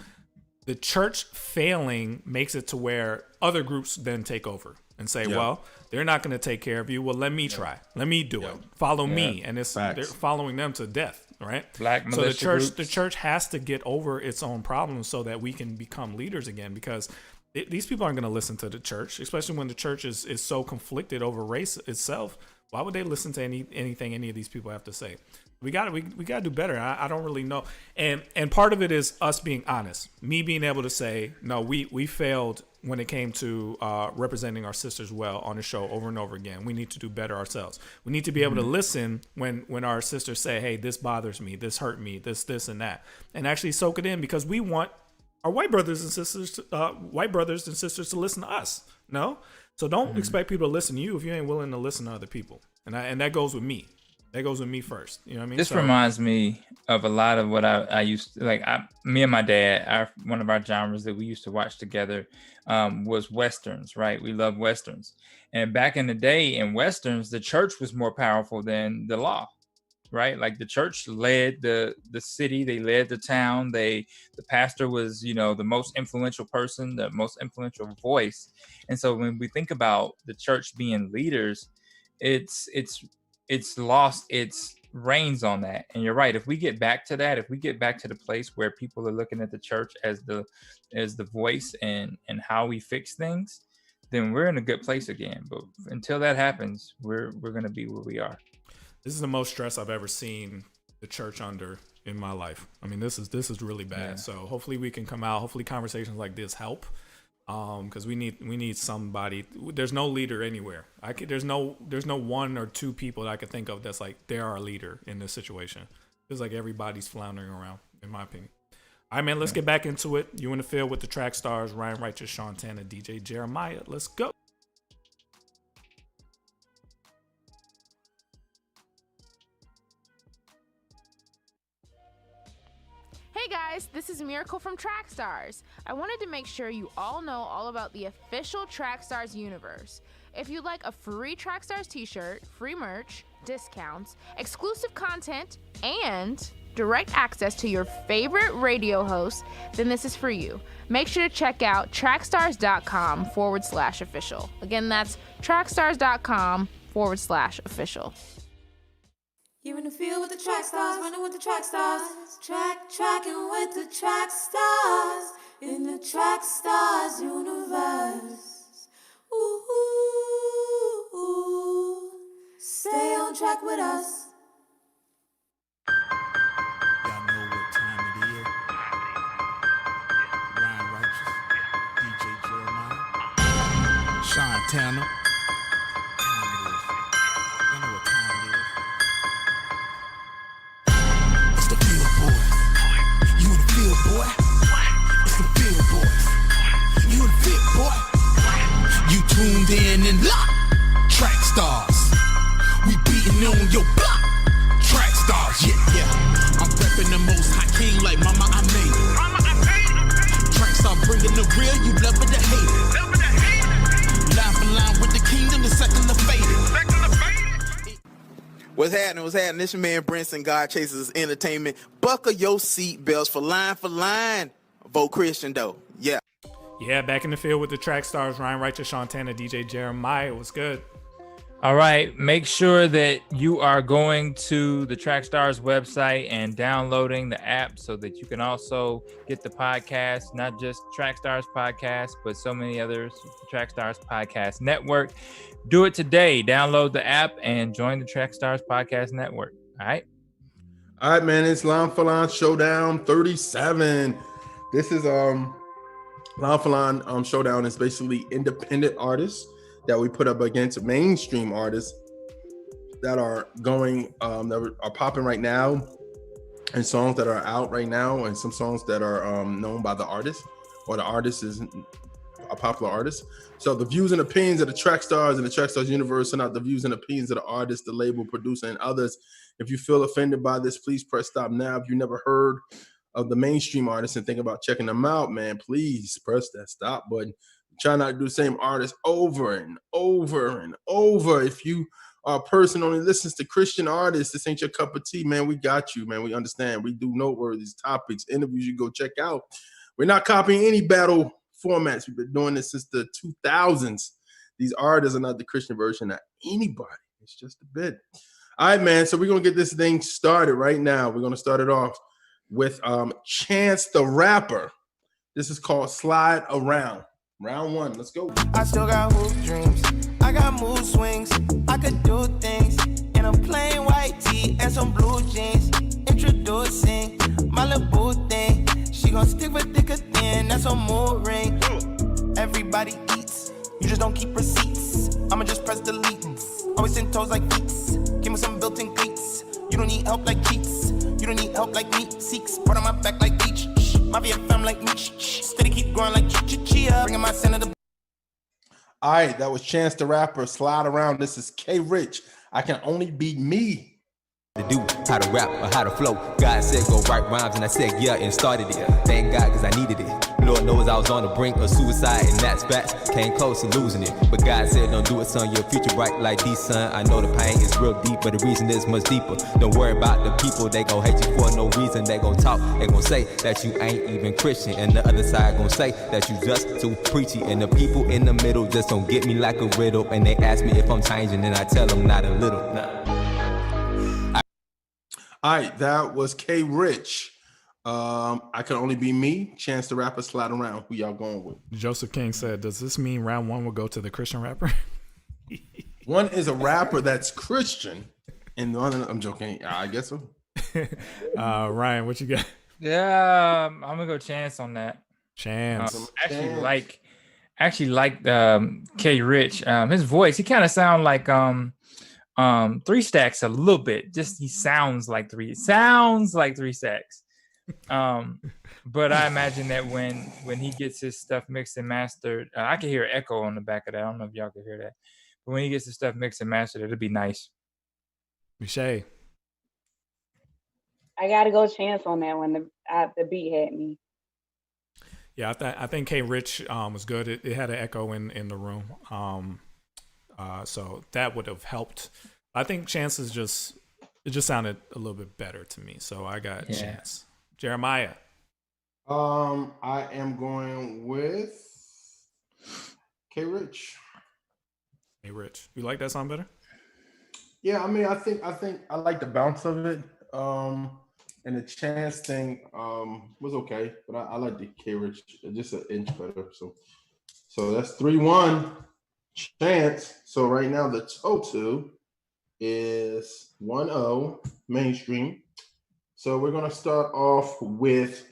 The church failing makes it to where other groups then take over and say, well, they're not going to take care of you. Well, let me try. Let me do it. Follow me. And they're following them to death, right? So the church has to get over its own problems so that we can become leaders again, because these people aren't going to listen to the church, especially when the church is so conflicted over race itself. Why would they listen to anything any of these people have to say? We got to do better. I don't really know. And part of it is us being honest. Me being able to say, no, we failed when it came to representing our sisters well on the show over and over again. We need to do better ourselves. We need to be able to listen when our sisters say, hey, this bothers me, this hurt me, this and that, and actually soak it in, because we want our white brothers and sisters to listen to us. No? So don't expect people to listen to you if you ain't willing to listen to other people. And that goes with me. That goes with me first. You know what I mean? This reminds me of a lot of what I used to like. Me and my dad, one of our genres that we used to watch together was Westerns, right? We love Westerns. And back in the day in Westerns, the church was more powerful than the law, right? Like the church led the city, they led the town. The pastor was, the most influential person, the most influential voice. And so when we think about the church being leaders, it's lost its reins on that. And you're right. If we get back to that, if we get back to the place where people are looking at the church as the voice and how we fix things, then we're in a good place again. But until that happens, we're going to be where we are. This is the most stress I've ever seen the church under in my life. I mean, this is really bad. Yeah. So hopefully we can come out. Hopefully conversations like this help. Because we need somebody. There's no leader anywhere. There's no one or two people that I could think of that's like they're our leader in this situation. Feels like everybody's floundering around, in my opinion. All right, man, let's get back into it. You in the field with the Track Stars, Ryan Righteous, Sean Tanner, DJ Jeremiah. Let's go. Hey guys, this is Miracle from TRACKSTARZ. I wanted to make sure you all know all about the official TRACKSTARZ universe. If you'd like a free TRACKSTARZ t-shirt, free merch, discounts, exclusive content, and direct access to your favorite radio hosts, then this is for you. Make sure to check out trackstars.com/official. Again, that's trackstars.com/official. You're in the field with the track stars, running with the track stars. Tracking with the track stars. In the track stars universe. Ooh, stay on track with us. Y'all know what time it is. Ryan Righteous, DJ Jeremiah, Sean Tanner. Boy, it's the field boys. You in the fit, boy. You tuned in and locked. Track stars. We beating on your block. Track stars, yeah. I'm repping the most high king like mama, I made it. Track star bringing the real, you love it to hate it. Line for line with the kingdom, the second to fade it. What's happening? This your man Brinson, God Chasers Entertainment. Buckle your seatbelts for line. Vote Christian though. Yeah. Yeah, back in the field with the Track Stars, Ryan Righteous, Sean Tanner, DJ Jeremiah. What's good? All right. Make sure that you are going to the TrackSTARZ website and downloading the app so that you can also get the podcast, not just TrackSTARZ podcast, but so many others, the TrackSTARZ podcast network. Do it today. Download the app and join the TrackSTARZ podcast network. All right. All right, man. It's Line for Line Showdown 37. This is Line for Line Showdown is basically independent artists that we put up against mainstream artists that are going that are popping right now, and songs that are out right now, and some songs that are known by the artist, or the artist is a popular artist. So the views and opinions of the Track Stars and the Track Stars universe are not the views and opinions of the artist, the label, producer, and others. If you feel offended by this, please press stop now. If you never heard of the mainstream artists and think about checking them out, man, please press that stop button. Try not to do the same artist over and over and over. If you are a person who only listens to Christian artists, this ain't your cup of tea, man. We got you, man. We understand. We do noteworthy topics, interviews you go check out. We're not copying any battle formats. We've been doing this since the 2000s. These artists are not the Christian version of anybody. It's just a bit. All right, man. So we're going to get this thing started right now. We're going to start it off with Chance the Rapper. This is called Slide Around. Round one, let's go. I still got hoop dreams. I got mood swings. I could do things, and a plain white tee and some blue jeans. Introducing my little boo thing. She gon' stick with thicker thin, that's a mood ring. Everybody eats, you just don't keep receipts. I'ma just press delete. Always in toes like feet. Give me some built-in cleats. You don't need help like Keats. You don't need help like me. Seeks, brought on my back like beach. My fam like me. Steady keep growing like chia. Bringing my sin to the. All right, that was Chance the Rapper. Slide around. This is K Rich. I Can Only Be Me. To do how to rap or how to flow. God said go write rhymes and I said yeah and started it. Thank God cause I needed it. Lord knows I was on the brink of suicide and that's facts. Came close to losing it. But God said don't do it son, your future bright like these son. I know the pain is real deep but the reason is much deeper. Don't worry about the people, they gon' hate you for no reason. They gon' talk, they gon' say that you ain't even Christian. And the other side gon' say that you just too preachy. And the people in the middle just don't get me like a riddle. And they ask me if I'm changing and I tell them not a little. Nah. All right, that was K Rich. I Can Only Be Me. Chance the Rapper. Slide around. Who y'all going with? Joseph King said, does this mean round one will go to the Christian rapper? One is a rapper that's Christian, and the other, I'm joking. I guess so. Ryan, what you got? Yeah, I'm gonna go Chance on that. Chance. Actually like K Rich. His voice, he kind of sound like 3 Stacks a little bit. Just he sounds like 3 Stacks. But I imagine that when he gets his stuff mixed and mastered, I can hear echo on the back of that. I don't know if y'all can hear that. But when he gets his stuff mixed and mastered, it'll be nice. Michelle. I gotta go Chance on that one. The beat had me. Yeah, I think K Rich was good. It had an echo in the room. So that would have helped. I think Chance is just sounded a little bit better to me. So I got Chance. Jeremiah. I am going with K Rich. Hey Rich, you like that song better? Yeah, I mean, I think I like the bounce of it. And the Chance thing was okay, but I like the K Rich just an inch better. So that's 3-1 Chance. So right now the total is 1-0 mainstream. So we're gonna start off with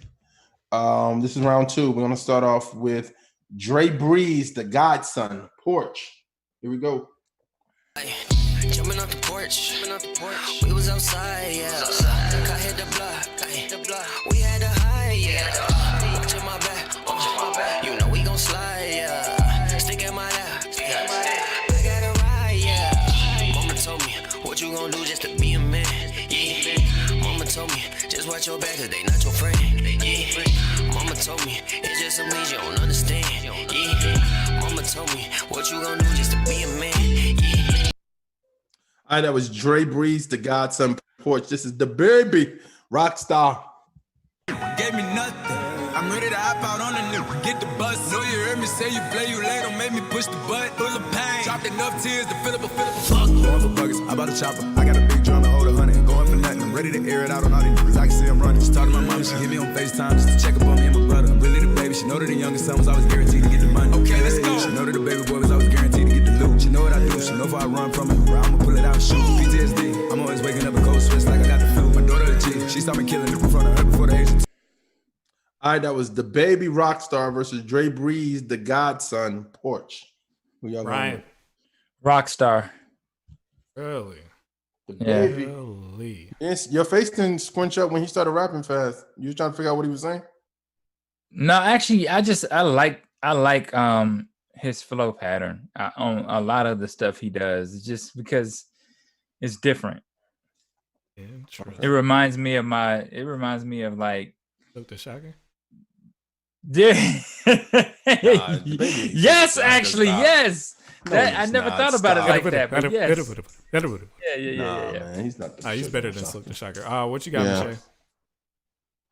this is round 2. We're gonna start off with Dre Breeze, the Godson, Porch. Here we go. Jumping off the porch, we was outside, yeah. I hit the block, we had to hide, yeah. Watch my back, you know we gon' slide, yeah. Stick at my lap, I gotta ride, yeah. Mama told me, what you gon' do just to be a man, yeah. Mama told me, just watch your back, cause they not your friend, yeah. Mama told me, it's just some things you don't understand, yeah. Mama told me, what you gon' do just to be a man, yeah. All right, that was Dre Breeze, the Godson, Porch. This is the baby Rockstar. Gave me nothing. I'm ready to hop out on the new. Get the bus. Know you heard me say you play, you late. Don't make me push the butt. Full of pain. Dropped enough tears to fill up a fuck. Going for buggers. I bought a chopper. I got a big drum to hold 100. Going for nothing. I'm ready to air it out on all these niggas. I can see I'm running. Just talking to my mom. She hit me on FaceTime just to check up on me and my brother. I'm really the baby. She know that the youngest son was always guaranteed to get the money. Okay, let's go. She know that the baby boy was always guaranteed to get the loot. She know what I do. She know if I run from it, I'ma pull it out and shoot. PTSD. I'm always waking up a cold sweats like I got the flu. My daughter the G. She saw me killing in front of her before the age of 2. All right, that was the baby Rockstar versus Dre Breeze, the Godson, Porch. Who y'all Ryan. going Rockstar. Really? with? The Yeah. baby. Really? Yes, your face didn't squinch up when he started rapping fast. You was trying to figure out what he was saying? No, actually, I like his flow pattern on a lot of the stuff he does. It's just because it's different. It reminds me of like Luke the Shocker? yeah. baby, Yes, not actually, stop. yes. No, That I he's never not. thought about Stop. it like that. But yes. Yeah. Nah, man, he's not. He's better than Silk the Shocker. What you got, Yeah. Michelle?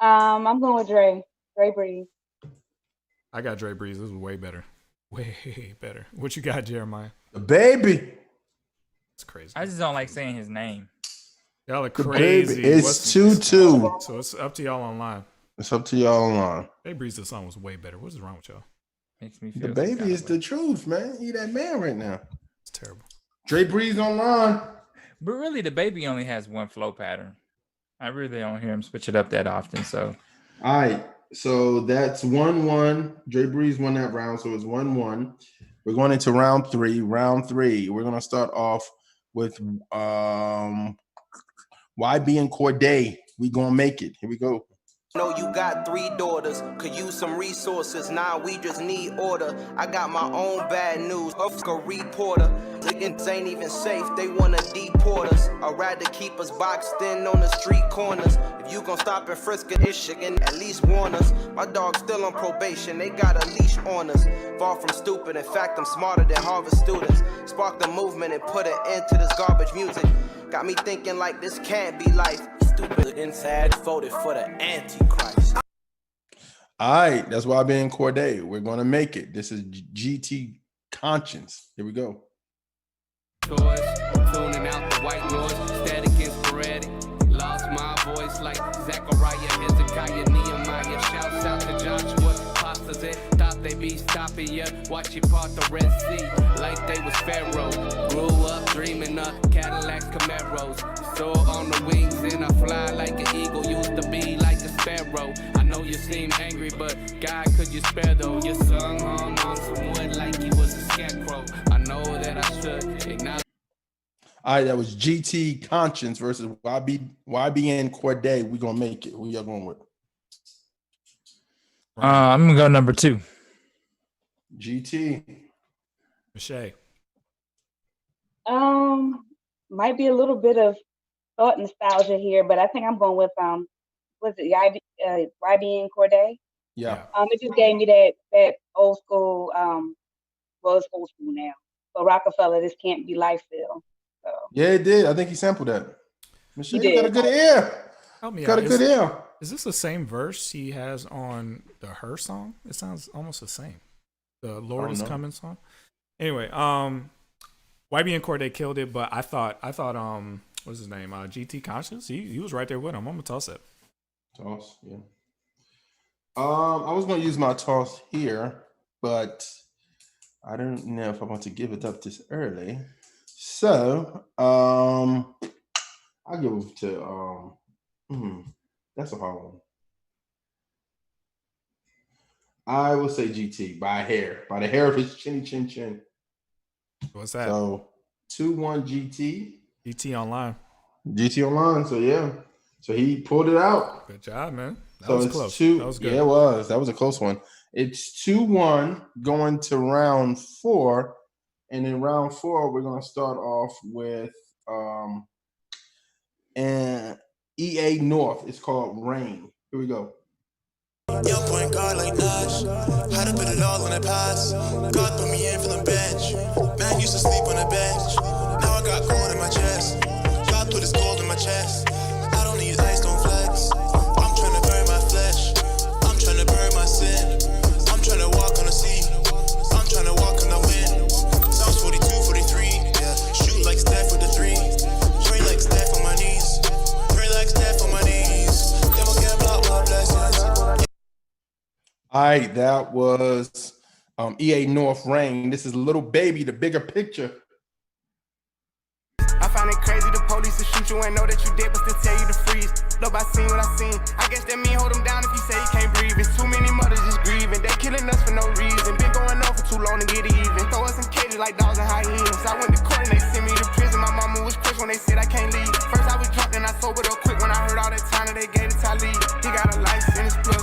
I'm going with Dre Breeze. I got Dre Breeze. This is way better. Way better. What you got, Jeremiah? The baby. It's crazy. I just don't like saying his name. Y'all are The crazy. baby. It's 2-2. So it's up to y'all online. It's up to y'all online. Dre Breeze, the song was way better. What is wrong with y'all? Makes me feel The baby is the truth, man. He that man right now. It's terrible. Dre Breeze online. But really, the baby only has one flow pattern. I really don't hear him switch it up that often. So, all right. So that's 1-1. Dre Breeze won that round, so it's 1-1. We're going into round three. Round three, we're gonna start off with YB and Corday. We gonna make it. Here we go. Know you got 3 daughters, could use some resources. Nah, we just need order. I got my own bad news. A reporter. Niggas ain't even safe, they wanna deport us. I'd rather keep us boxed in on the street corners. If you gon' stop and frisk this shit and at least warn us. My dog's still on probation, they got a leash on us. Far from stupid, in fact, I'm smarter than Harvard students. Spark the movement and put an end to this garbage music. Got me thinking like this can't be life. Stupid inside voted for the Antichrist. All right, that's YB and Corday. We're gonna make it. This is GT Conscience. Here we go. Toys, tuning out the white noise, static and sporadic. Lost my voice like Zechariah, Hezekiah, Nehemiah. Shouts out to Joshua, apostles it. Thought they be stopping ya. Watch you part the Red Sea like they was Pharaoh. Grew up dreaming of Cadillacs, Camaros. Soar on the wings and I fly like an eagle. Used to be like a sparrow. I know you seem angry, but God, could you spare though? Your son hung on some wood like he was a scarecrow. I know that I should acknowledge. All right, that was GT Conscience versus YB and Corday. We gonna make it. Who y'all going with? I'm gonna go number 2. GT. Michelle. Might be a little bit of thought nostalgia here, but I think I'm going with was it YB and Corday? Yeah. It just gave me that old school, well, it's old school now. But Rockefeller, this can't be life feel. So. Yeah, it did. I think he sampled that. Michelle, He you got a did. good ear. Help me Got out. a good ear. Is this the same verse he has on the Her song? It sounds almost the same. The Lord is know. Coming song. Anyway, YB and Corday killed it, but I thought what's his name? GT Conscious. He was right there with him. I'm gonna toss it. Toss, yeah. I was gonna use my toss here, but I don't know if I want to give it up this early. So I'll give it to that's a hard one. I will say GT by a hair, by the hair of his chinny chin chin. What's that? So 2-1 GT. GT online. GT online. So yeah. So he pulled it out. Good job, man. That So was it's close. 2. That was good. Yeah, it was. That was a close one. It's 2-1 going to round 4. And in round 4, we're gonna start off with and EA North. It's called Rain. Here we go. Young point guard like Nash. Had to put it all on the pass. God put me in for the bench. Man used to sleep on the bench. Now I got gold in my chest. God put his gold in my chest. I don't need ice, don't flex. I'm trying to burn my flesh. I'm trying to burn my sin. I'm trying to walk on the sea. I'm trying to walk on the wind. Psalms 42, 43. Yeah. Shoot like Steph with the 3. Pray like Steph on my knees. Pray like Steph on my knees. Devil can't block my blessings. All right, that was EA North Rain. This is Little Baby, the bigger picture. I find it crazy the police will shoot you and know that you dead, but still tell you to freeze. Nobody seen what I seen. I guess that mean hold him down if you say you can't breathe. It's too many mothers just grieving. They killing us for no reason. Been going on for too long to get even. Throw us in cages like dogs and hyenas. I went to court and they sent me to prison. My mama was crushed when they said I can't leave. First I was drunk and I sobered up quick when I heard all that time that they gave to Talib. He got a life sentence plus.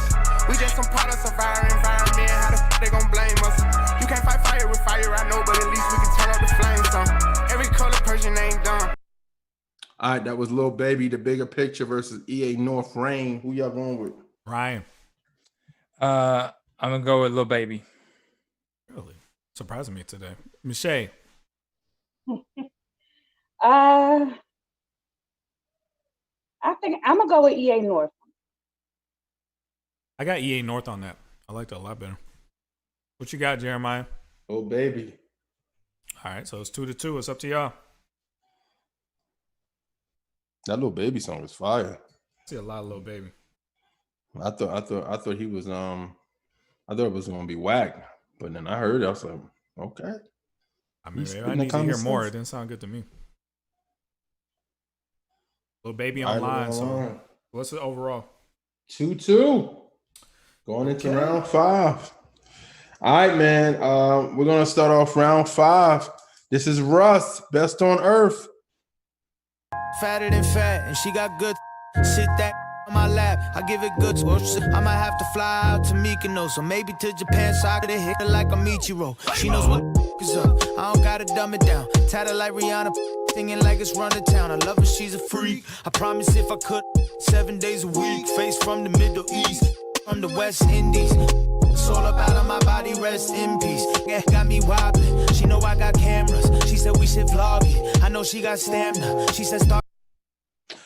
We just some products of our environment. How the f they gon' blame us? You can't fight fire with fire, I know, but at least we can turn up the flames on. Every color Persian ain't done. All right, that was Lil Baby, the bigger picture versus EA North Rain. Who y'all going with? Ryan. I'm gonna go with Lil Baby. Really surprising me today. Michelle. I think I'm gonna go with EA North. I got EA North on that. I like that a lot better. What you got, Jeremiah? Oh, baby. All right, so it's 2-2. It's up to y'all. That Little Baby song was fire. I see a lot of Little Baby. I thought he was I thought it was gonna be whack, but then I heard it. I was like, okay. I mean, He's maybe I spitting need that to hear common more. sense. It didn't sound good to me. Little Baby All right, online. Lil Online. So what's the overall? 2-2. Going into round 5. All right, man. We're gonna start off round 5. This is Russ, Best on Earth. Fatter than fat, and she got good. Sit that on my lap, I give it good. I might have to fly out to Mykonos, or maybe to Japan, side of the hit like a Michiro. She knows what is up. I don't gotta dumb it down. Tatted like Rihanna, singing like it's run to town. I love her, she's a freak. I promise if I could, 7 days a week. Face from the Middle East, from the West Indies. It's all about on my body, rest in peace. Yeah, got me wobbling. She know I got cameras. She said we should vlog it. I know she got stamina. She said start.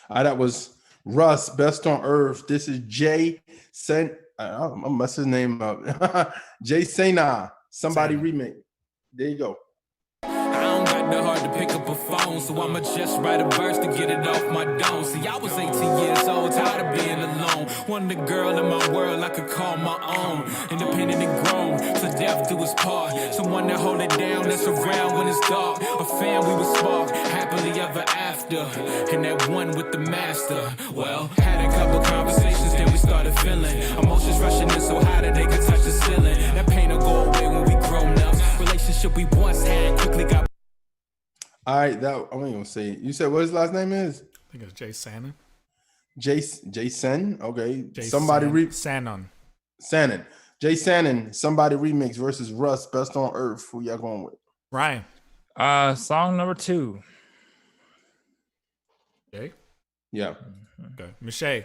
All right, that was Russ, Best on Earth. This is Jay Sen. I messed his name up. Jay Sena. Somebody remake. There you go. I don't got the heart to pick up a phone, so I'ma just write a verse to get it off my dome. See, I was 18 years old, tired of being alone. Wanted a girl in my world I could call my own. Independent and grown, so death do us part. Someone to hold it down, that's around when it's dark. A fan we would spark, happily ever after. And that one with the master. Well, had a couple conversations, then we started feeling. Emotions rushing in so high that they could touch the ceiling. That pain will go away when we grown up. Relationship we once had quickly got. All right, that I ain't gonna say it. You said what his last name is? I think it's Jay Sannon. Jason. Okay. Jay Somebody Sannon. Sannon. Jay Sannon. Somebody remix versus Russ. Best on Earth. Who y'all going with? Ryan. Song number 2. Jay. Yeah. Okay. Michelle.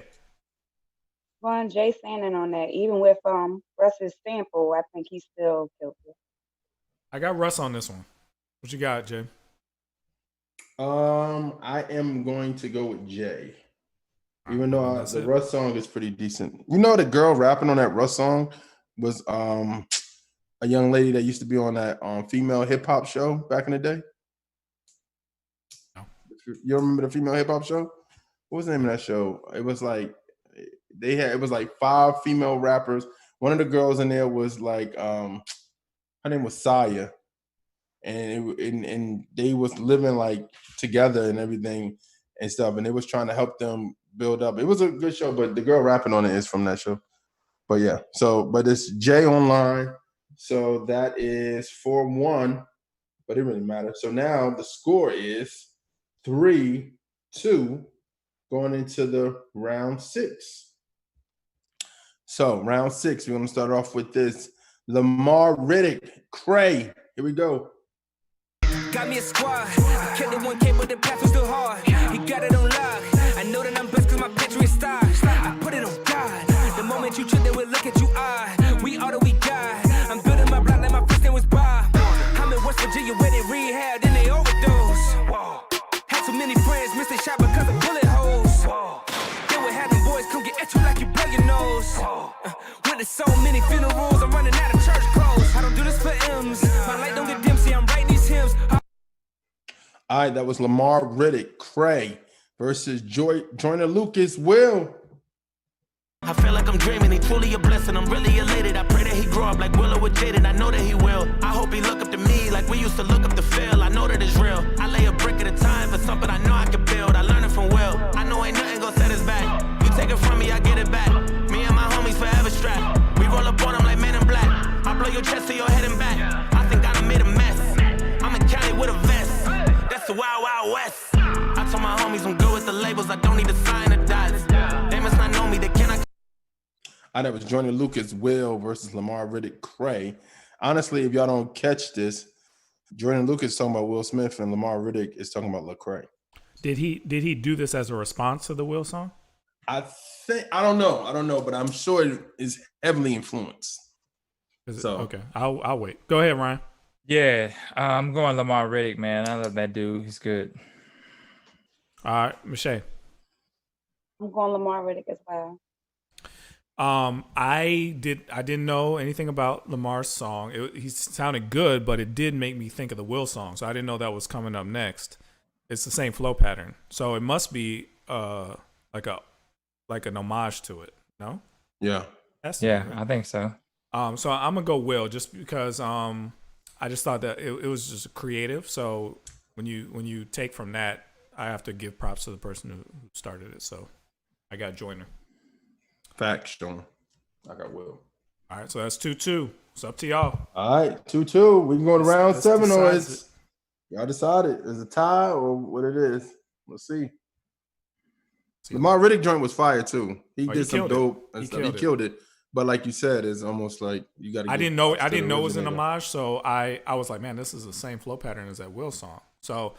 Going Jay Sannon on that. Even with Russ's sample, I think he still killed it. I got Russ on this one. What you got, Jay? I am going to go with Jay. Even though the Russ song is pretty decent. You know, the girl rapping on that Russ song was a young lady that used to be on that female hip hop show back in the day. No. You remember the female hip hop show? What was the name of that show? It was like it was like 5 female rappers. One of the girls in there was like her name was Saya. And they was living like together and everything and stuff, and it was trying to help them build up. It was a good show, but the girl rapping on it is from that show. But yeah, but it's Jay online, so that is 4-1, but it really matters. So now the score is 3-2 going into the round 6. So round 6, we're gonna start off with this Lamar Riddick, Cray. Here we go. Got me a squad. I kept the 1K, but the path was still hard. He got it on lock. I know that I'm blessed cause my picture is stars. I put it on God. The moment you trip, they will look at you odd. We all that we got. I'm building my block like my first name was Bob. I'm in West Virginia where they rehab, then they overdose. Had too many friends, missed a shot because of bullet holes. Then we had them boys come get at you like you blow your nose. Went to so many funerals, I'm running out of church clothes. I don't do this for M's. My light don't get dim, see I'm writing these hymns. All right, that was Lamar Riddick, Cray versus Joyner Lucas, Will. I feel like I'm dreaming, he truly a blessing, I'm really elated. I pray that he grow up like Willow with Jaden, I know that he will. I hope he look up to me like we used to look up to Phil. I know that it's real. I lay a brick at a time for something I know I can build. I learned it from Will. I know ain't nothing gonna set us back. You take it from me, I get it back. Me and my homies forever strapped. We roll up on them like Men in Black. I blow your chest to your head and back. I think I done made a mess. I'm in Cali with a vest. That's the Wild Wild West. I told my homies I'm good with the labels. I don't need to sign the dots. They must not know me. They cannot. That was Joyner Lucas, Will versus Lamar Riddick, Cray. Honestly, if y'all don't catch this, Joyner Lucas is talking about Will Smith and Lamar Riddick is talking about Lecrae. Did he do this as a response to the Will song? I don't know, but I'm sure it is heavily influenced. Okay, I'll wait. Go ahead, Ryan. Yeah, I'm going Lamar Riddick, man. I love that dude. He's good. All right, Michelle. I'm going Lamar Riddick as well. I didn't know anything about Lamar's song. He sounded good, but it did make me think of the Will song. So I didn't know that was coming up next. It's the same flow pattern, so it must be like an homage to it. No? Yeah. I think so. So I'm gonna go Will just because I just thought that it was just creative. So when you take from that, I have to give props to the person who started it. So I got Joyner. Facts, Sean. I got Will. All right, so that's 2-2. It's up to y'all. All right, 2-2. We can go to round 7, or decides it's y'all decided. Is it a tie or what it is? We'll see. Lamar Riddick joint was fire too. He did some dope and stuff. He killed it. But like you said, it's almost like you got to. I didn't know it was an homage, so I was like, man, this is the same flow pattern as that Will song. So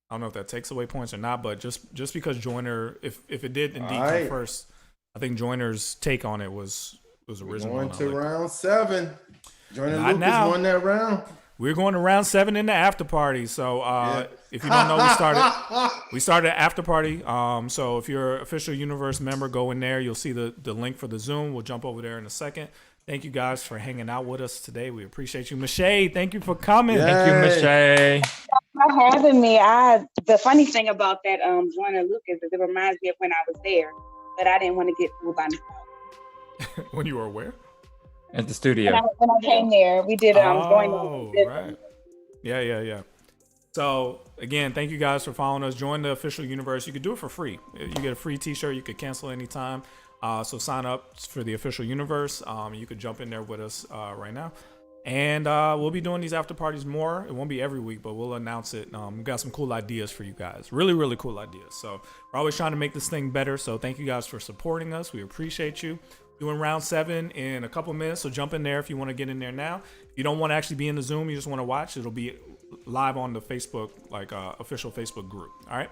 I don't know if that takes away points or not, but just because Joyner, if it did indeed come first, I think Joyner's take on it was original. Going to round 7. Joyner Lucas won that round. We're going to round 7 in the after party. So if you don't know, we started after party. So if you're an official Universe member, go in there. You'll see the link for the Zoom. We'll jump over there in a second. Thank you guys for hanging out with us today. We appreciate you. Michelle, thank you for coming. Yay. Thank you, Michelle. For having me. The funny thing about that Joyner Lucas is it reminds me of when I was there, but I didn't want to get fooled by myself. When you were where? At the studio. When I came there, we did going on. Right. Yeah. So again, thank you guys for following us. Join the official Universe. You could do it for free. You get a free T-shirt. You could cancel anytime. So sign up for the official Universe. You could jump in there with us right now, and we'll be doing these after parties more. It won't be every week, but we'll announce it. We've got some cool ideas for you guys. Really, really cool ideas. So we're always trying to make this thing better. So thank you guys for supporting us. We appreciate you. Doing round 7 in a couple minutes, so jump in there if you want to get in there now. If you don't want to actually be in the Zoom, you just want to watch, it'll be live on the Facebook, official Facebook group. All right.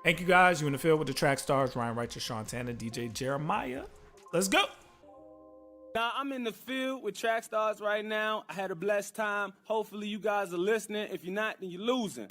Thank you guys. You in the field with the Track Stars, Ryan Righteous, Sean Tanner, DJ Jeremiah. Let's go. Now, I'm in the field with TRACKSTARZ right now. I had a blessed time. Hopefully, you guys are listening. If you're not, then you're losing.